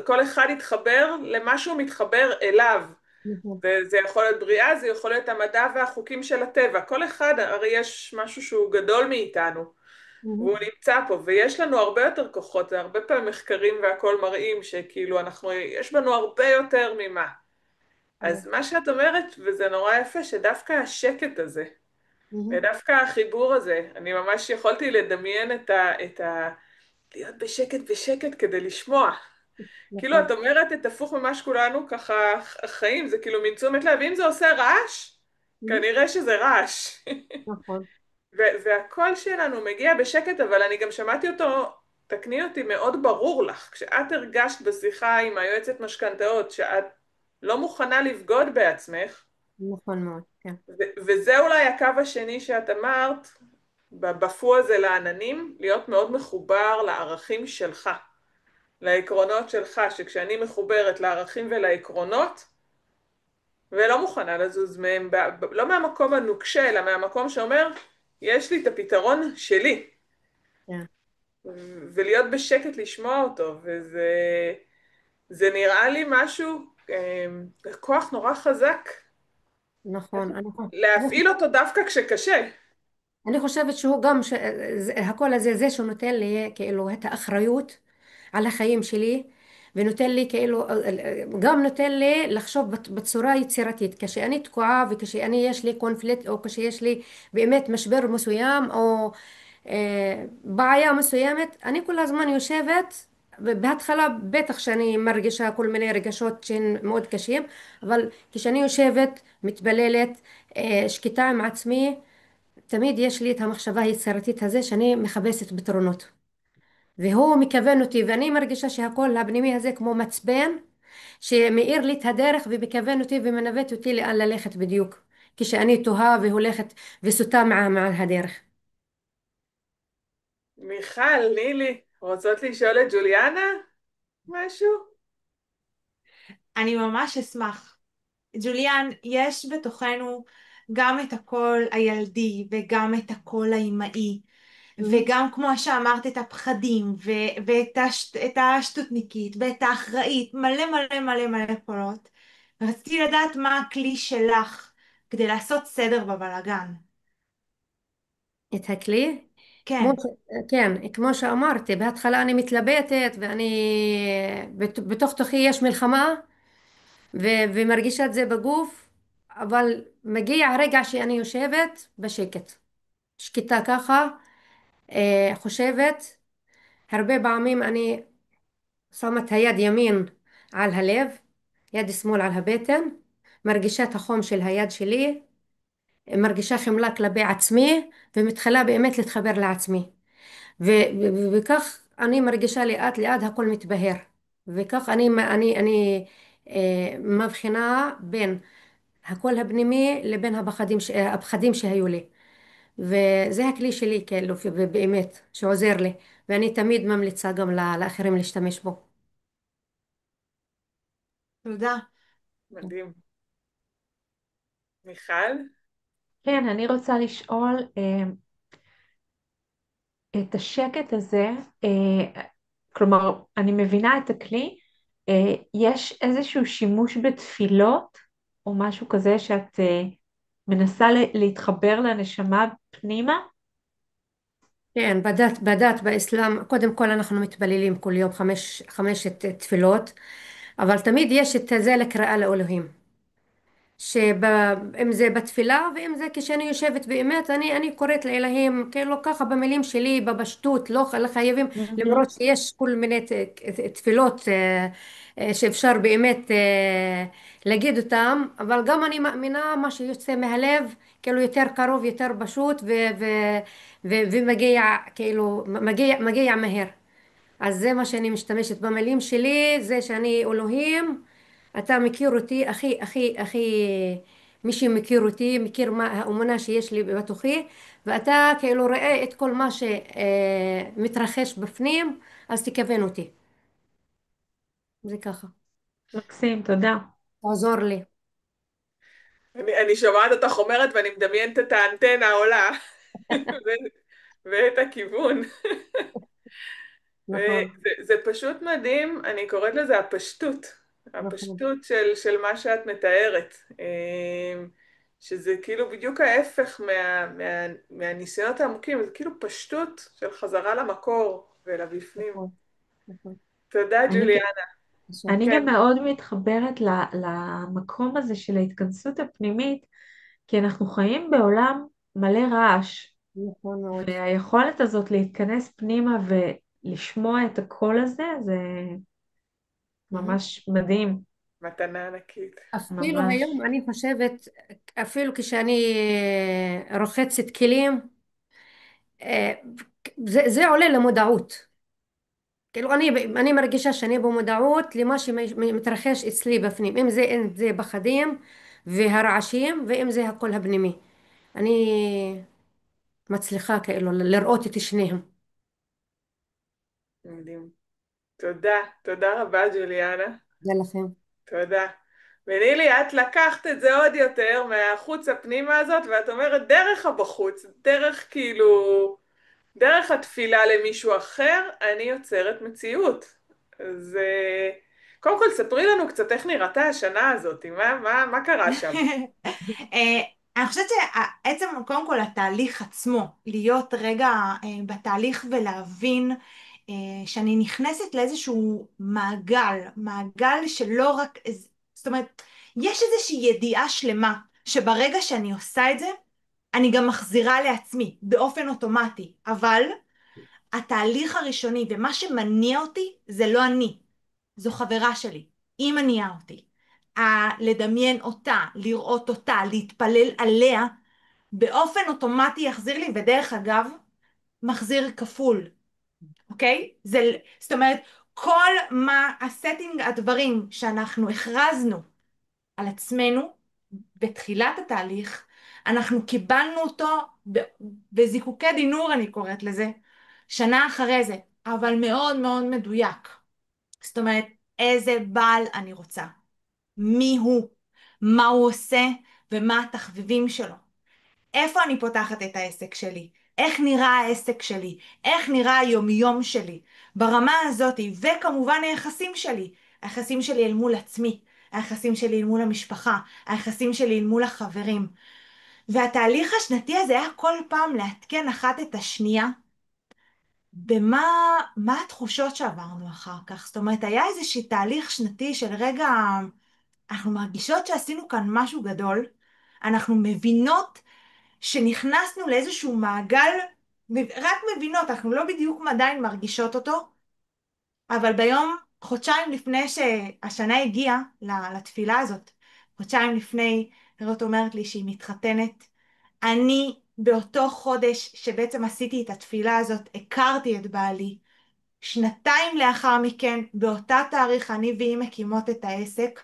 [SPEAKER 1] כל אחד יתחבר למה שהוא מתחבר אליו.
[SPEAKER 3] נכון.
[SPEAKER 1] וזה יכול להיות בריאה, זה יכול להיות המדע והחוקים של הטבע. כל אחד, הרי יש משהו שהוא גדול מאיתנו,
[SPEAKER 3] מהמם.
[SPEAKER 1] והוא נמצא פה, ויש לנו הרבה יותר כוחות, זה הרבה פעמים מחקרים והכל מראים שכאילו יש בנו הרבה יותר ממה. אז מה שאת אומרת, וזה נורא יפה, שדווקא השקט הזה,
[SPEAKER 3] מהמם.
[SPEAKER 1] ודווקא החיבור הזה, אני ממש יכולתי לדמיין להיות בשקט בשקט כדי לשמוע. כאילו
[SPEAKER 3] נכון.
[SPEAKER 1] את אומרת את הפוך ממה שכולנו ככה חיים, זה כאילו מין תשומת לב, אם זה עושה רעש,
[SPEAKER 3] מהמם.
[SPEAKER 1] כנראה שזה רעש.
[SPEAKER 3] נכון.
[SPEAKER 1] והקול שלנו מגיע בשקט, אבל אני גם שמעתי אותו, תקני אותי, מאוד ברור לך, כשאת הרגשת בשיחה עם היועצת משכנתאות, שאת לא מוכנה לבגוד בעצמך,
[SPEAKER 3] נכון מאוד, כן.
[SPEAKER 1] וזה אולי הקו השני שאת אמרת, בפו הזה לעננים, להיות מאוד מחובר לערכים שלך. לעקרונות שלך, שכשאני מחוברת לערכים ולעקרונות, ולא מוכנה לזוז מהם, לא מהמקום הנוקשה, אלא מהמקום שאומר, יש לי את הפתרון שלי,
[SPEAKER 3] כן.
[SPEAKER 1] ולהיות בשקט לשמוע אותו, זה נראה לי משהו, כוח נורא חזק,
[SPEAKER 3] נכון.
[SPEAKER 1] להפעיל אותו דווקא כשקשה.
[SPEAKER 3] אני חושבת שהוא גם הקול הזה, זה שהוא נותן לי כאילו את האחריות על החיים שלי, ונותן לי כאילו, גם נותן לי לחשוב בצורה יצירתית. כשאני תקועה, וכשאני יש לי קונפליקט, או כשיש לי באמת משבר מסוים, או בעיה מסוימת, אני כל הזמן יושבת, בהתחלה בטח שאני מרגישה כל מיני רגשות שהם מאוד קשים, אבל כשאני יושבת, מתפללת, שקטה עם עצמי, תמיד יש לי את המחשבה היצירתית הזה שאני מחפשת פתרונות, והוא מכוון אותי, ואני מרגישה שהקול הפנימי הזה כמו מצפן שמאיר לי את הדרך ומכוון אותי ומנווט אותי לאן ללכת בדיוק כשאני תוהה והולכת וסוטה מעל הדרך.
[SPEAKER 1] מיכל, נילי, רוצות לשאול את ג'וליאנה משהו?
[SPEAKER 4] אני ממש אשמח. ג'וליאן, יש בתוכנו גם את הקול הילדי וגם את הקול האימהי, וגם כמו שאמרת את הפחדים את השטותניקית ואת האחראית, מלא מלא מלא מלא קולות. רציתי לדעת מה הכלי שלך כדי לעשות סדר בבלגן.
[SPEAKER 3] את הכלי?
[SPEAKER 4] כן.
[SPEAKER 3] כן, כמו שאמרתי, בהתחלה אני מתלבטת ואני בתוך תוכי יש מלחמה, ומרגישה את זה בגוף, אבל מגיע הרגע שאני יושבת בשקט, שקטה ככה, חושבת. הרבה פעמים אני שמה את היד ימין על הלב, יד שמאל על הבטן, מרגישה את החום של היד שלי, מרגישה חמלה כלפי עצמי, ומתחילה באמת להתחבר לעצמי. וכך אני מרגישה לאט לאט הכל מתבהר. וכך אני מבחינה בין הקול הפנימי לבין הפחדים שהיו לי. וזה הכלי שלי כאילו, באמת, שעוזר לי. ואני תמיד ממליצה גם לאחרים להשתמש בו.
[SPEAKER 4] תודה.
[SPEAKER 1] מדהים. מיכל?
[SPEAKER 2] כן, אני רוצה לשאול, את השקט הזה, כלומר, אני מבינה את הכלי, יש איזשהו שימוש בתפילות, או משהו כזה שאת מנסה להתחבר לנשמה פנימה?
[SPEAKER 3] כן, בדת באסלאם, קודם כל אנחנו מתפללים כל יום חמשת תפילות, אבל תמיד יש את זה לקריאה לאלוהים. שאם זה בתפילה ואם זה כשאני יושבת באמת אני קוראת לאלוהים כאילו ככה במילים שלי בפשטות, לא חייבים,
[SPEAKER 2] מהמם.
[SPEAKER 3] למרות שיש כל מיני תפילות שאפשר באמת להגיד אותם, אבל גם אני מאמינה מה שיוצא מהלב כאילו יותר קרוב, יותר פשוט ומגיע כאילו מגיע מהר. אז זה מה שאני משתמשת במילים שלי, זה שאני אלוהים, אתה מכיר אותי, הכי, מי שמכיר אותי, מכיר מה האמונה שיש לי בתוכי, ואתה כאילו רואה את כל מה שמתרחש בפנים, אז תכוון אותי. זה ככה.
[SPEAKER 2] מקסים, תודה.
[SPEAKER 3] תעזור לי.
[SPEAKER 1] אני שומעת אותך אומרת ואני מדמיינת את האנטנה עולה ואת הכיוון.
[SPEAKER 3] נכון,
[SPEAKER 1] זה פשוט מדהים, אני קוראת לזה הפשטות,
[SPEAKER 3] נכון,
[SPEAKER 1] הפשטות של מה שאת מתארת, שזה כאילו בדיוק ההפך מהניסיונות העמוקים, זה כאילו פשטות של חזרה למקור ולבפנים.
[SPEAKER 3] נכון, נכון.
[SPEAKER 1] תודה
[SPEAKER 2] אני,
[SPEAKER 1] ג'וליאנה.
[SPEAKER 2] אני
[SPEAKER 1] כן,
[SPEAKER 2] גם מאוד מתחברת למקום הזה של ההתכנסות הפנימית, כי אנחנו חיים בעולם מלא רעש,
[SPEAKER 3] נכון מאוד.
[SPEAKER 2] והיכולת הזאת להתכנס פנימה ולשמוע את הקול הזה, זה
[SPEAKER 3] Mhm.
[SPEAKER 2] ממש מדהים,
[SPEAKER 1] מתנה ענקית.
[SPEAKER 3] אפילו
[SPEAKER 2] ממש.
[SPEAKER 3] היום אני חושבת, אפילו כשאני רוחצת כלים, אה, זה עולה למודעות. כאילו אני מרגישה שאני במודעות למה שמתרחש אצלי בפנים, אם זה פחדים והרעשים, ואם זה הקול הפנימי. אני מצליחה כאילו לראות את שניהם.
[SPEAKER 1] מדהים. תודה, תודה רבה ג'וליאנה.
[SPEAKER 3] זה לכם.
[SPEAKER 1] תודה. ונילי, את לקחת את זה עוד יותר מהחוץ הפנימה הזאת, ואת אומרת דרך הבחוץ, דרך כאילו, דרך התפילה למישהו אחר, אני יוצרת מציאות. אז קודם כל ספרי לנו קצת איך נראתה השנה הזאת, מה קרה שם?
[SPEAKER 4] אני חושבת שעצם, קודם כל, התהליך עצמו, להיות רגע בתהליך ולהבין שאני נכנסת לאיזשהו מעגל שלא רק, זאת אומרת, יש איזושהי ידיעה שלמה שברגע שאני עושה את זה, אני גם מחזירה לעצמי באופן אוטומטי, אבל התהליך הראשוני ומה שמניע אותי זה לא אני, זו חברה שלי, היא מניעה אותי. לדמיין אותה, לראות אותה, להתפלל עליה, באופן אוטומטי יחזיר לי, ודרך אגב, מחזיר כפול, אוקיי? זאת אומרת, כל מה הסטינג, הדברים שאנחנו הכרזנו על עצמנו בתחילת התהליך, אנחנו קיבלנו אותו בזיקוקי דינור, אני קוראת לזה, שנה אחרי זה, אבל מאוד מאוד מדויק. זאת אומרת, איזה בעל אני רוצה, מי הוא, מה הוא עושה ומה התחביבים שלו. איפה אני פותחת את העסק שלי? איך נראה העסק שלי? איך נראה היומיום שלי? ברמה הזאת, וכמובן היחסים שלי. היחסים שלי אל מול עצמי, היחסים שלי אל מול המשפחה, היחסים שלי אל מול החברים. והתהליך השנתי הזה היה כל פעם לעדכן אחת את השנייה מה התחושות שעברנו אחר כך. זאת אומרת, היה איזשהו תהליך שנתי של רגע, אנחנו מרגישות שעשינו כאן משהו גדול, אנחנו מבינות שנכנסנו לאיזשהו מעגל, רק מבינות, אנחנו לא בדיוק עדיין מרגישות אותו, אבל ביום, חודשיים לפני שהשנה הגיעה לתפילה הזאת, חודשיים לפני, רות אומרת לי שהיא מתחתנת, אני באותו חודש שבעצם עשיתי את התפילה הזאת, הכרתי את בעלי, שנתיים לאחר מכן, באותה תאריך אני והיא מקימות את העסק,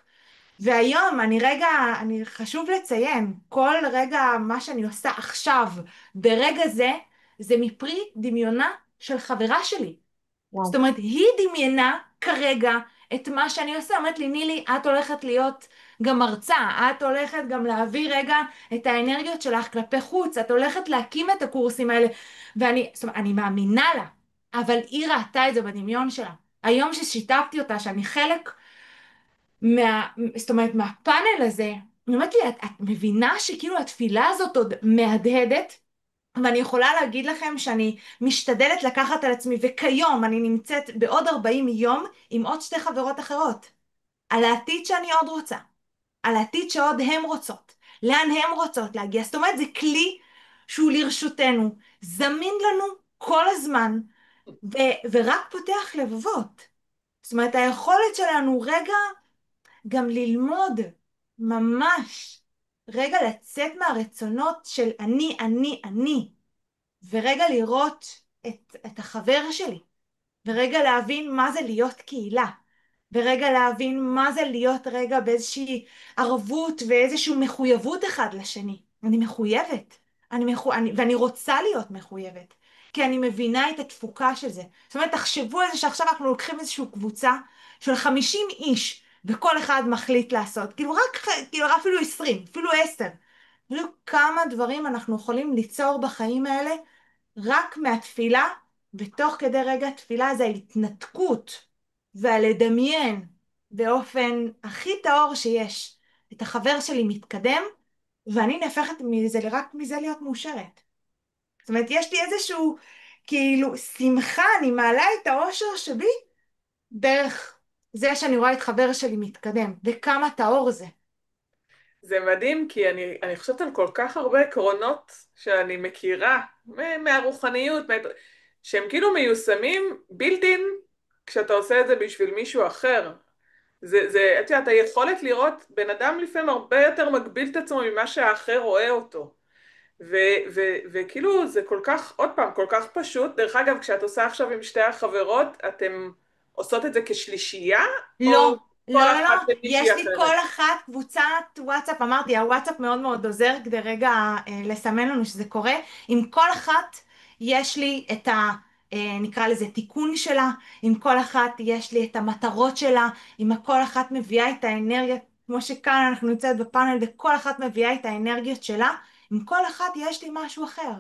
[SPEAKER 4] והיום אני חשוב לציין, כל רגע מה שאני עושה עכשיו, ברגע זה, זה מפרי דמיונה של חברה שלי. זאת
[SPEAKER 3] וואו.
[SPEAKER 4] אומרת, היא דמיינה כרגע את מה שאני עושה. אומרת לי, נילי, את הולכת להיות גם מרצה, את הולכת גם להביא רגע את האנרגיות שלך כלפי חוץ, את הולכת להקים את הקורסים האלה, ואני, זאת אומרת, אני מאמינה לה, אבל היא ראתה את זה בדמיון שלה. היום ששיתפתי אותה, שאני חלק זאת אומרת, מהפאנל הזה, היא אומרת לי, את מבינה שכאילו התפילה הזאת עוד מהדהדת? ואני יכולה להגיד לכם שאני משתדלת לקחת על עצמי, וכיום אני נמצאת בעוד 40 יום עם עוד שתי חברות אחרות, על העתיד שאני עוד רוצה, על העתיד שעוד הן רוצות, לאן הן רוצות להגיע. זאת אומרת, זה כלי שהוא לרשותנו, זמין לנו כל הזמן, ורק פותח לבבות. זאת אומרת, היכולת שלנו רגע גם ללמוד, ממש, רגע לצאת מהרצונות של אני, ורגע לראות את החבר שלי, ורגע להבין מה זה להיות קהילה, ורגע להבין מה זה להיות רגע באיזושהי ערבות ואיזושהי מחויבות אחד לשני. אני מחויבת, ואני רוצה להיות מחויבת, כי אני מבינה את התפוקה של זה. זאת אומרת, תחשבו על זה שעכשיו אנחנו לוקחים איזושהי קבוצה של 50 איש, וכל אחד מחליט לעשות, כאילו אפילו 20, אפילו 10. כאילו כמה דברים אנחנו יכולים ליצור בחיים האלה, רק מהתפילה, ותוך כדי רגע תפילה זה ההתנתקות והלדמיין באופן הכי טהור שיש את החבר שלי מתקדם, ואני נהפכת מזה רק מזה להיות מאושרת. זאת אומרת, יש לי איזשהו כאילו שמחה, אני מעלה את האושר שבי דרך זה שאני רואה את חבר שלי מתקדם, וכמה טהור זה.
[SPEAKER 1] זה מדהים, כי אני חושבת על כל כך הרבה עקרונות שאני מכירה מהרוחניות, שהם כאילו מיושמים בילדין כשאתה עושה את זה בשביל מישהו אחר. את יודעת, היכולת לראות בן אדם לפעמים הרבה יותר מגביל את עצמו ממה שהאחר רואה אותו. וכאילו זה כל כך, עוד פעם, כל כך פשוט. דרך אגב, כשאת עושה עכשיו עם שתי החברות, אתן עושות את זה כשלישייה,
[SPEAKER 4] לא,
[SPEAKER 1] או כל
[SPEAKER 4] לא,
[SPEAKER 1] אחת
[SPEAKER 4] יש
[SPEAKER 1] למישהי
[SPEAKER 4] לי
[SPEAKER 1] אחרת?
[SPEAKER 4] כל אחת קבוצת וואטסאפ, אמרתי, הוואטסאפ מאוד מאוד עוזר כדי רגע לסמן לנו שזה קורה. עם כל אחת יש לי את נקרא לזה תיקון שלה, עם כל אחת יש לי את המטרות שלה, עם כל אחת מביאה את האנרגיה, כמו שכאן אנחנו נמצאת בפאנל, וכל אחת מביאה את האנרגיות שלה, עם כל אחת יש לי משהו אחר.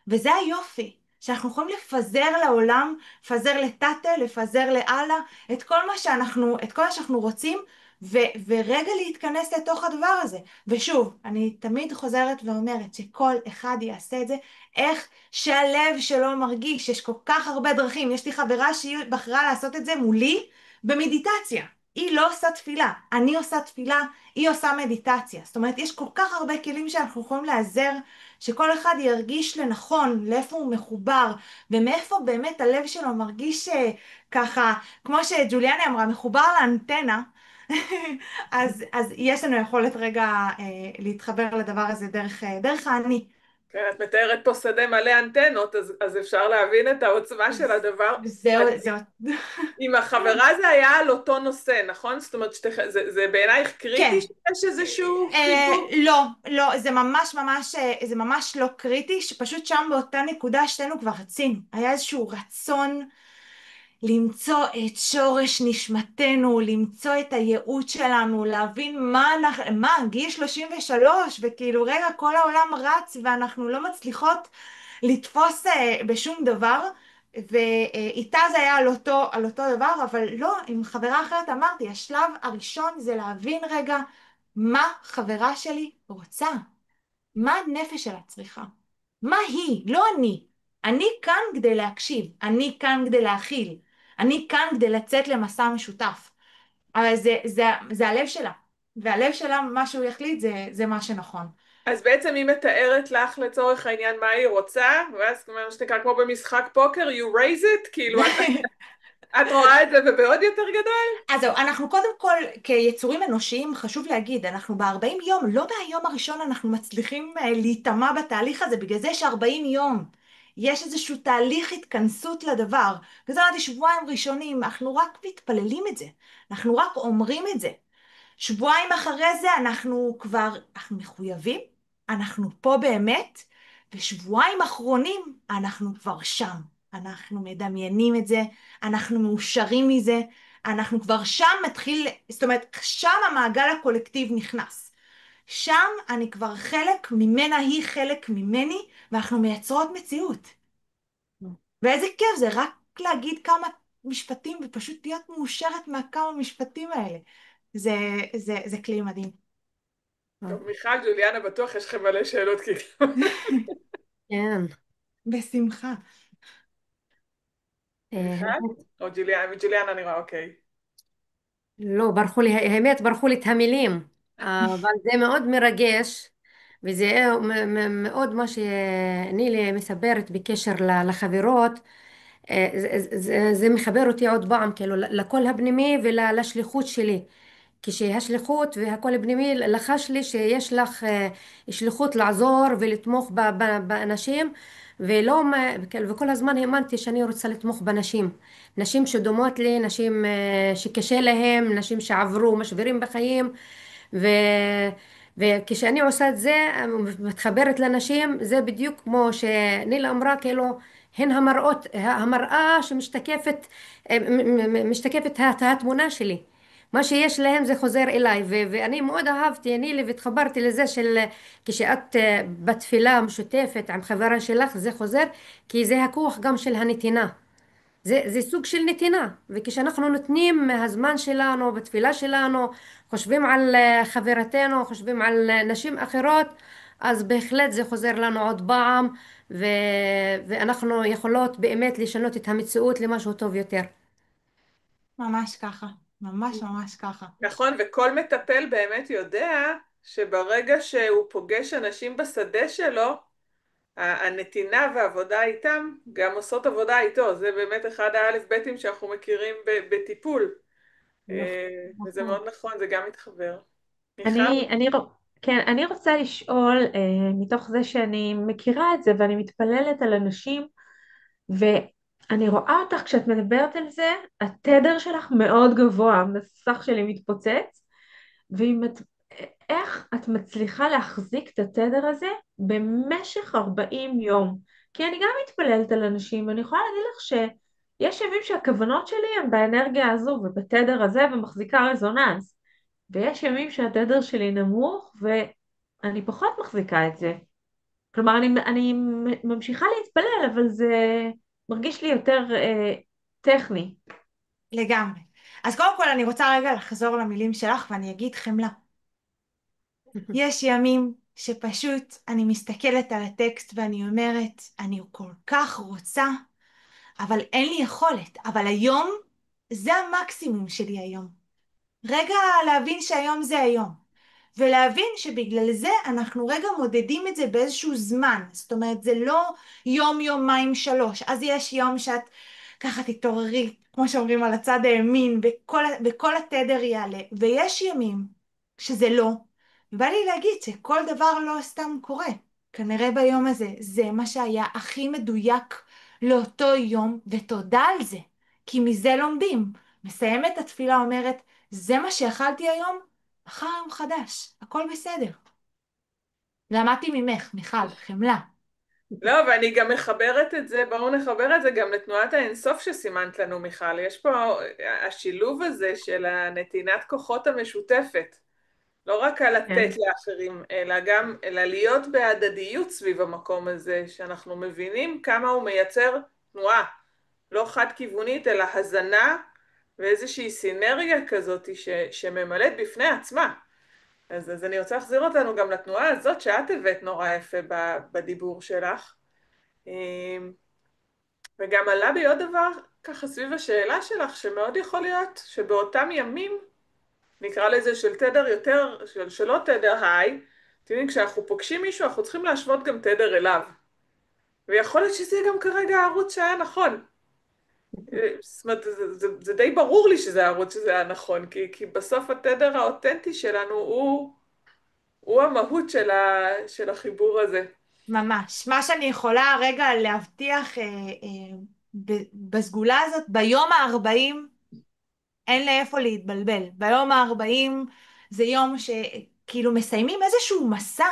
[SPEAKER 4] וזה היופי, שאנחנו יכולים לפזר לעולם, לפזר לטאטה, לפזר לאללה, את כל מה שאנחנו רוצים, ורגע להתכנס לתוך הדבר הזה. ושוב, אני תמיד חוזרת ואומרת שכל אחד יעשה את זה, איך שהלב שלו מרגיש. יש כל כך הרבה דרכים. יש לי חברה שהיא בחרה לעשות את זה מולי במדיטציה. היא לא עושה תפילה, אני עושה תפילה, היא עושה מדיטציה. זאת אומרת, יש כל כך הרבה כלים שאנחנו יכולים להיעזר, שכל אחד ירגיש לנכון, לאיפה הוא מחובר, ומאיפה באמת הלב שלו מרגיש ככה, כמו שג'וליאנה אמרה, מחובר לאנטנה, אז יש לנו יכולת רגע להתחבר לדבר הזה דרך האני.
[SPEAKER 1] כן, את מתארת פה שדה מלא אנטנות, אז אפשר להבין את העוצמה של הדבר.
[SPEAKER 4] זהו.
[SPEAKER 1] עם החברה זה היה על אותו נושא, נכון? זאת אומרת, זה בעינייך
[SPEAKER 4] כן.
[SPEAKER 1] קריטי שיש איזשהו חיבור?
[SPEAKER 4] לא, זה ממש לא קריטי, שפשוט שם באותה נקודה שתינו כבר רצינו. היה איזשהו רצון למצוא את שורש נשמתנו, למצוא את הייעוד שלנו, להבין גיל 33, וכאילו רגע כל העולם רץ ואנחנו לא מצליחות לתפוס בשום דבר, ואיתה זה היה על אותו דבר, אבל לא, עם חברה אחרת אמרתי, השלב הראשון זה להבין רגע מה חברה שלי רוצה, מה הנפש שלה צריכה, מה היא, לא אני. אני כאן כדי להקשיב, אני כאן כדי להכיל, אני כאן כדי לצאת למסע משותף. אבל זה הלב שלה, והלב שלה, מה שהוא יחליט, זה מה שנכון.
[SPEAKER 1] אז בעצם היא מתארת לך לצורך העניין מה היא רוצה, ואז מה שנקרא כמו במשחק פוקר, you raise it, כאילו את רואה את זה ובעוד יותר גדול?
[SPEAKER 4] אז זהו, אנחנו קודם כל כיצורים אנושיים, חשוב להגיד, אנחנו ב-40 יום, לא מהיום הראשון אנחנו מצליחים להיטמע בתהליך הזה, בגלל זה ש-40 יום. יש איזשהו תהליך התכנסות לדבר. וזה אמרתי, שבועיים ראשונים, אנחנו רק מתפללים את זה, אנחנו רק אומרים את זה. שבועיים אחרי זה אנחנו מחויבים, אנחנו פה באמת, ושבועיים אחרונים אנחנו כבר שם. אנחנו מדמיינים את זה, אנחנו מאושרים מזה, אנחנו כבר שם מתחיל, זאת אומרת, שם המעגל הקולקטיב נכנס. שם אני כבר חלק ממנה, היא חלק ממני, ואנחנו מייצרות מציאות. ואיזה כיף זה רק להגיד כמה משפטים ופשוט להיות מאושרת מהכמה משפטים האלה. זה כלי מדהים.
[SPEAKER 1] טוב, מיכל, ג'וליאנה, בטוח יש לכם מלא שאלות כי...
[SPEAKER 3] כן.
[SPEAKER 4] בשמחה.
[SPEAKER 1] מיכל?
[SPEAKER 3] האמת,
[SPEAKER 1] או ג'וליאנה נראה, אוקיי.
[SPEAKER 3] לא, ברחו לי, האמת, ברחו לי את המילים, אבל זה מאוד מרגש, וזה מאוד מה שנילי מספרת בקשר לחברות. זה מחבר אותי עוד פעם, כאילו, לקול הפנימי ולשליחות שלי. כשהשליחות והקול הפנימי לחש לי שיש לך שליחות לעזור ולתמוך באנשים, וכל הזמן האמנתי שאני רוצה לתמוך בנשים, נשים שדומות לי, נשים שקשה להם, נשים שעברו משברים בחיים, ו... וכשאני עושה את זה, מתחברת לנשים, זה בדיוק כמו שנילה אמרה, כאילו, הן המראה שמשתקפת, משתקפת התמונה שלי. מה שיש להם זה חוזר אליי, ואני מאוד אהבתי, נילי, והתחברתי לזה של כשאת בתפילה המשותפת עם חברה שלך, זה חוזר, כי זה הכוח גם של הנתינה. זה סוג של נתינה, וכשאנחנו נותנים מהזמן שלנו, בתפילה שלנו, חושבים על חברתנו, חושבים על נשים אחרות, אז בהחלט זה חוזר לנו עוד פעם, ואנחנו יכולות באמת לשנות את המציאות למשהו טוב יותר.
[SPEAKER 4] ממש ככה. ממש ממש ככה.
[SPEAKER 1] נכון, וכל מטפל באמת יודע שברגע שהוא פוגש אנשים בשדה שלו, הנתינה והעבודה איתם גם עושות עבודה איתו. זה באמת אחד האלף-ביתים שאנחנו מכירים בטיפול. וזה
[SPEAKER 4] נכון.
[SPEAKER 1] מאוד נכון, זה גם מתחבר. מיכל?
[SPEAKER 2] כן, אני רוצה לשאול, מתוך זה שאני מכירה את זה ואני מתפללת על אנשים, ואני רואה אותך כשאת מדברת על זה, התדר שלך מאוד גבוה, המסך שלי מתפוצץ, ואם את, איך את מצליחה להחזיק את התדר הזה במשך 40 יום? כי אני גם מתפללת על אנשים, ואני יכולה להגיד לך שיש ימים שהכוונות שלי הן באנרגיה הזו ובתדר הזה ומחזיקה רזוננס, ויש ימים שהתדר שלי נמוך ואני פחות מחזיקה את זה. כלומר, אני ממשיכה להתפלל, אבל זה מרגיש לי יותר טכני.
[SPEAKER 4] לגמרי. אז קודם כל אני רוצה רגע לחזור למילים שלך ואני אגיד חמלה. יש ימים שפשוט אני מסתכלת על הטקסט ואני אומרת, אני כל כך רוצה, אבל אין לי יכולת. אבל היום זה המקסימום שלי היום. רגע להבין שהיום זה היום. ולהבין שבגלל זה אנחנו רגע מודדים את זה באיזשהו זמן. זאת אומרת, זה לא יום, יומיים, שלוש. אז יש יום שאת ככה תתעוררי, כמו שאומרים, על הצד הימין, וכל התדר יעלה. ויש ימים שזה לא. ובא לי להגיד שכל דבר לא סתם קורה. כנראה ביום הזה, זה מה שהיה הכי מדויק לאותו יום, ותודה על זה. כי מזה לומדים. מסיימת את התפילה, אומרת, זה מה שאכלתי היום? מחר יום חדש, הכל בסדר. למדתי ממך, מיכל, חמלה.
[SPEAKER 1] לא, ואני גם מחברת את זה, בואו נחבר את זה גם לתנועת האינסוף שסימנת לנו, מיכל. יש פה השילוב הזה של הנתינת כוחות המשותפת. לא רק על לתת
[SPEAKER 2] כן.
[SPEAKER 1] לאחרים, אלא להיות בהדדיות סביב המקום הזה, שאנחנו מבינים כמה הוא מייצר תנועה, לא חד-כיוונית, אלא הזנה ואיזושהי סינרגיה כזאת שממלאת בפני עצמה. אז אני רוצה להחזיר אותנו גם לתנועה הזאת שאת הבאת נורא יפה בדיבור שלך. וגם עלה בי עוד דבר ככה סביב השאלה שלך, שמאוד יכול להיות שבאותם ימים, נקרא לזה של תדר יותר, שלא תדר היי, אתם יודעים, כשאנחנו פוגשים מישהו, אנחנו צריכים להשוות גם תדר אליו. ויכול להיות שזה גם כרגע הערוץ שהיה נכון. זאת אומרת, זה די ברור לי שזה הערוץ שזה היה נכון, כי בסוף התדר האותנטי שלנו הוא המהות של החיבור הזה.
[SPEAKER 4] ממש. מה שאני יכולה רגע להבטיח בסגולה הזאת, ביום ה-40 אין לאיפה להתבלבל. ביום ה-40 זה יום שכאילו מסיימים איזשהו מסע.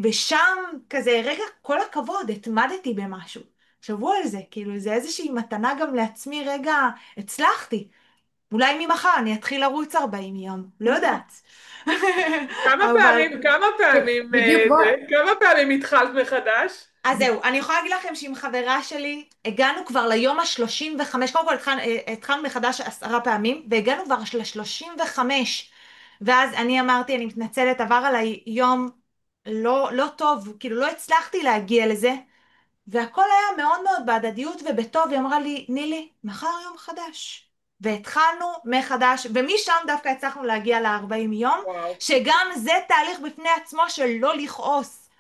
[SPEAKER 4] ושם כזה, רגע, כל הכבוד, התמדתי במשהו. שבוע על זה, כאילו זה איזושהי מתנה גם לעצמי, רגע, הצלחתי. אולי ממחר אני אתחיל לרוץ 40 יום, לא יודעת. אבל
[SPEAKER 3] בדיוק בוא.
[SPEAKER 1] כמה פעמים התחלת מחדש?
[SPEAKER 4] אז זהו, אני יכולה להגיד לכם שעם חברה שלי הגענו כבר ליום ה-35, קודם כל התחלנו מחדש 10 פעמים, והגענו כבר ל-35, ואז אני אמרתי, אני מתנצלת, עבר עליי יום לא טוב, כאילו לא הצלחתי להגיע לזה, והכל היה מאוד מאוד בהדדיות ובטוב, היא אמרה לי, נילי, מחר יום חדש. והתחלנו מחדש, ומשם דווקא הצלחנו להגיע ל-40 יום,
[SPEAKER 1] וואו.
[SPEAKER 4] שגם זה תהליך בפני עצמו של לא לכעוס.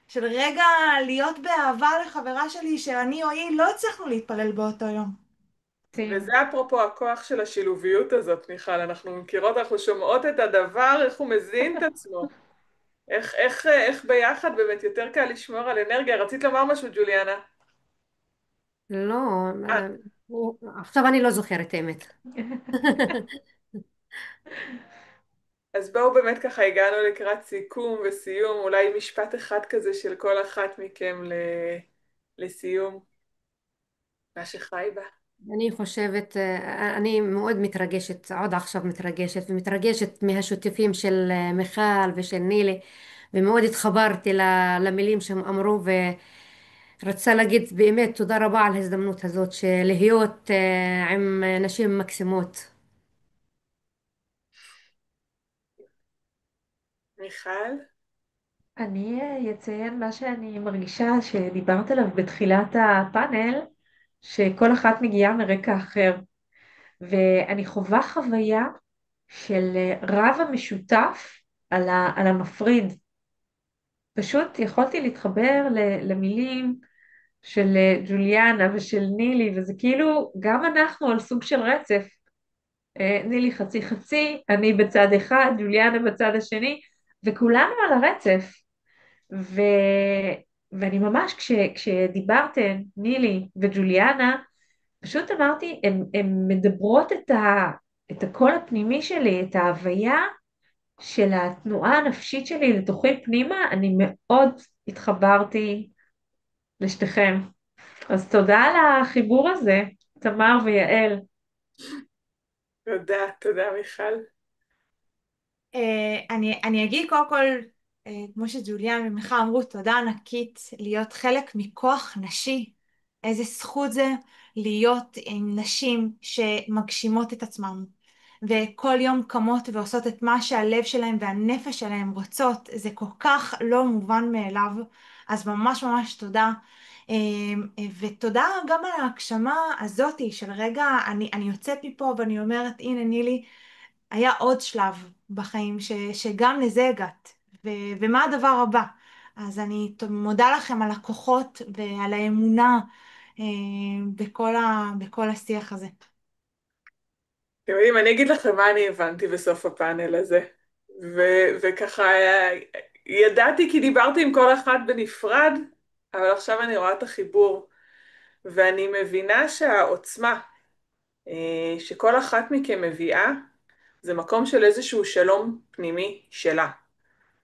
[SPEAKER 4] של רגע להיות באהבה לחברה שלי שאני או היא לא הצלחנו להתפלל באותו יום.
[SPEAKER 2] מקסים.
[SPEAKER 1] וזה אפרופו הכוח של השילוביות הזאת, מיכל. אנחנו מכירות, אנחנו שומעות את הדבר, איך הוא מזין את עצמו. איך ביחד באמת יותר קל לשמור על אנרגיה. רצית לומר משהו, ג'וליאנה?
[SPEAKER 3] לא,
[SPEAKER 1] אה,
[SPEAKER 3] עכשיו אני לא זוכרת האמת.
[SPEAKER 1] אז בואו באמת ככה הגענו לקראת סיכום וסיום, אולי משפט אחד כזה של כל אחת מכם לסיום, מה שחי בה.
[SPEAKER 3] אני חושבת, אני מאוד מתרגשת, עוד עכשיו מתרגשת, ומתרגשת מהשותפים של מיכל ושל נילי, ומאוד התחברתי למילים שהם אמרו, ורצה להגיד באמת תודה רבה על ההזדמנות הזאת, של להיות עם נשים מקסימות.
[SPEAKER 1] מיכל?
[SPEAKER 2] אני אציין מה שאני מרגישה שדיברת עליו בתחילת הפאנל, שכל אחת מגיעה מרקע אחר, ואני חווה חוויה של רב המשותף על המפריד. פשוט יכולתי להתחבר למילים של ג'וליאנה ושל נילי, וזה כאילו גם אנחנו על סוג של רצף. נילי חצי חצי, אני בצד אחד, ג'וליאנה בצד השני, וכולנו על הרצף. ו... ואני ממש, כשדיברתן, נילי וג'וליאנה, פשוט אמרתי, הן מדברות את הקול הפנימי שלי, את ההוויה של התנועה הנפשית שלי לתוכי פנימה, אני מאוד התחברתי לשתיכם. אז תודה על החיבור הזה, תמר ויעל.
[SPEAKER 1] תודה, תודה מיכל.
[SPEAKER 4] אני אגיד קודם כל, כמו שג'וליאן ומיכל אמרו, תודה ענקית להיות חלק מכוח נשי. איזה זכות זה להיות עם נשים שמגשימות את עצמן, וכל יום קמות ועושות את מה שהלב שלהם והנפש שלהם רוצות. זה כל כך לא מובן מאליו, אז ממש ממש תודה. ותודה גם על ההגשמה הזאתי של רגע, אני יוצאת מפה ואני אומרת, הנה נילי, היה עוד שלב בחיים שגם לזה הגעת, ומה הדבר הבא? אז אני מודה לכם על הכוחות ועל האמונה בכל השיח הזה.
[SPEAKER 1] אתם יודעים, אני אגיד לכם מה אני הבנתי בסוף הפאנל הזה. וככה, ידעתי כי דיברתי עם כל אחת בנפרד, אבל עכשיו אני רואה את החיבור, ואני מבינה שהעוצמה שכל אחת מכם מביאה, זה מקום של איזשהו שלום פנימי שלה.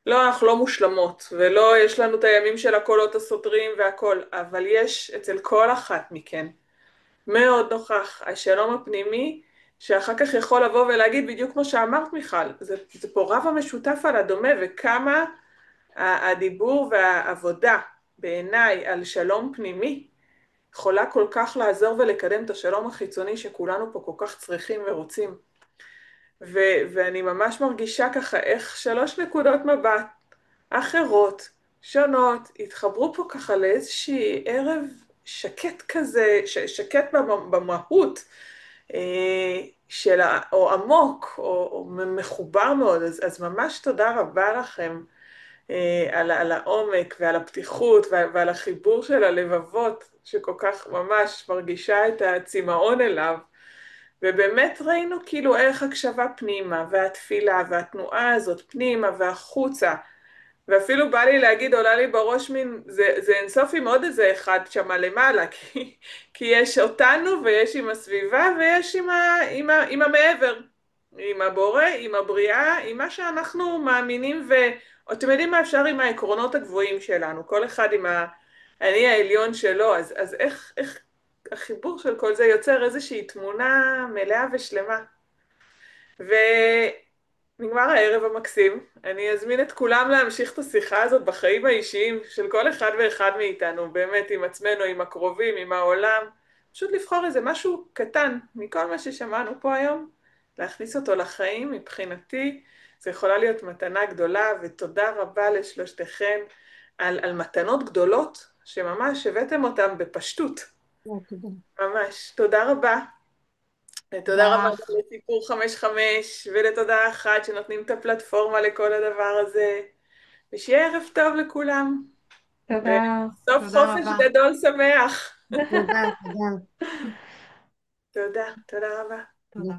[SPEAKER 1] לא, אנחנו לא מושלמות, ולא יש לנו את הימים של הקולות הסותרים והכל, אבל יש אצל כל אחת מכן מאוד נוכח השלום הפנימי, שאחר כך יכול לבוא ולהגיד בדיוק כמו שאמרת מיכל, זה פה רב המשותף על הדומה, וכמה הדיבור והעבודה בעיניי על שלום פנימי, יכולה כל כך לעזור ולקדם את השלום החיצוני שכולנו פה כל כך צריכים ורוצים. ואני ממש מרגישה ככה איך 3 נקודות מבט אחרות, שונות, התחברו פה ככה לאיזושהי ערב שקט כזה, שקט במהות, או עמוק, או מחובר מאוד. אז ממש תודה רבה לכם על העומק ועל הפתיחות ועל החיבור של הלבבות, שכל כך ממש מרגישה את הצמאון אליו. ובאמת ראינו כאילו איך הקשבה פנימה, והתפילה, והתנועה הזאת פנימה והחוצה, ואפילו בא לי להגיד, עולה לי בראש מין, זה אינסוף עם עוד איזה אחד שמה למעלה, כי יש אותנו ויש עם הסביבה ויש עם המעבר, עם הבורא, עם הבריאה, עם מה שאנחנו מאמינים, ואתם יודעים מה אפשר עם העקרונות הגבוהים שלנו, כל אחד עם אני העליון שלו, אז איך החיבור של כל זה יוצר איזושהי תמונה מלאה ושלמה. ונגמר הערב המקסים, אני אזמין את כולם להמשיך את השיחה הזאת בחיים האישיים של כל אחד ואחד מאיתנו, באמת עם עצמנו, עם הקרובים, עם העולם, פשוט לבחור איזה משהו קטן מכל מה ששמענו פה היום, להכניס אותו לחיים. מבחינתי זה יכולה להיות מתנה גדולה, ותודה רבה לשלושתכם על מתנות גדולות שממש הבאתם אותם בפשטות,
[SPEAKER 3] תודה.
[SPEAKER 1] ממש. תודה רבה. תודה רבה
[SPEAKER 4] תודה
[SPEAKER 1] גם לסיפור 55 ולתודה אחת שנותנים את הפלטפורמה לכל הדבר הזה, ושיהיה ערב טוב לכולם,
[SPEAKER 2] תודה.
[SPEAKER 1] וסוף
[SPEAKER 4] תודה
[SPEAKER 1] חופש
[SPEAKER 4] רבה.
[SPEAKER 1] גדול שמח.
[SPEAKER 3] תודה, תודה.
[SPEAKER 1] תודה, תודה רבה.
[SPEAKER 4] תודה.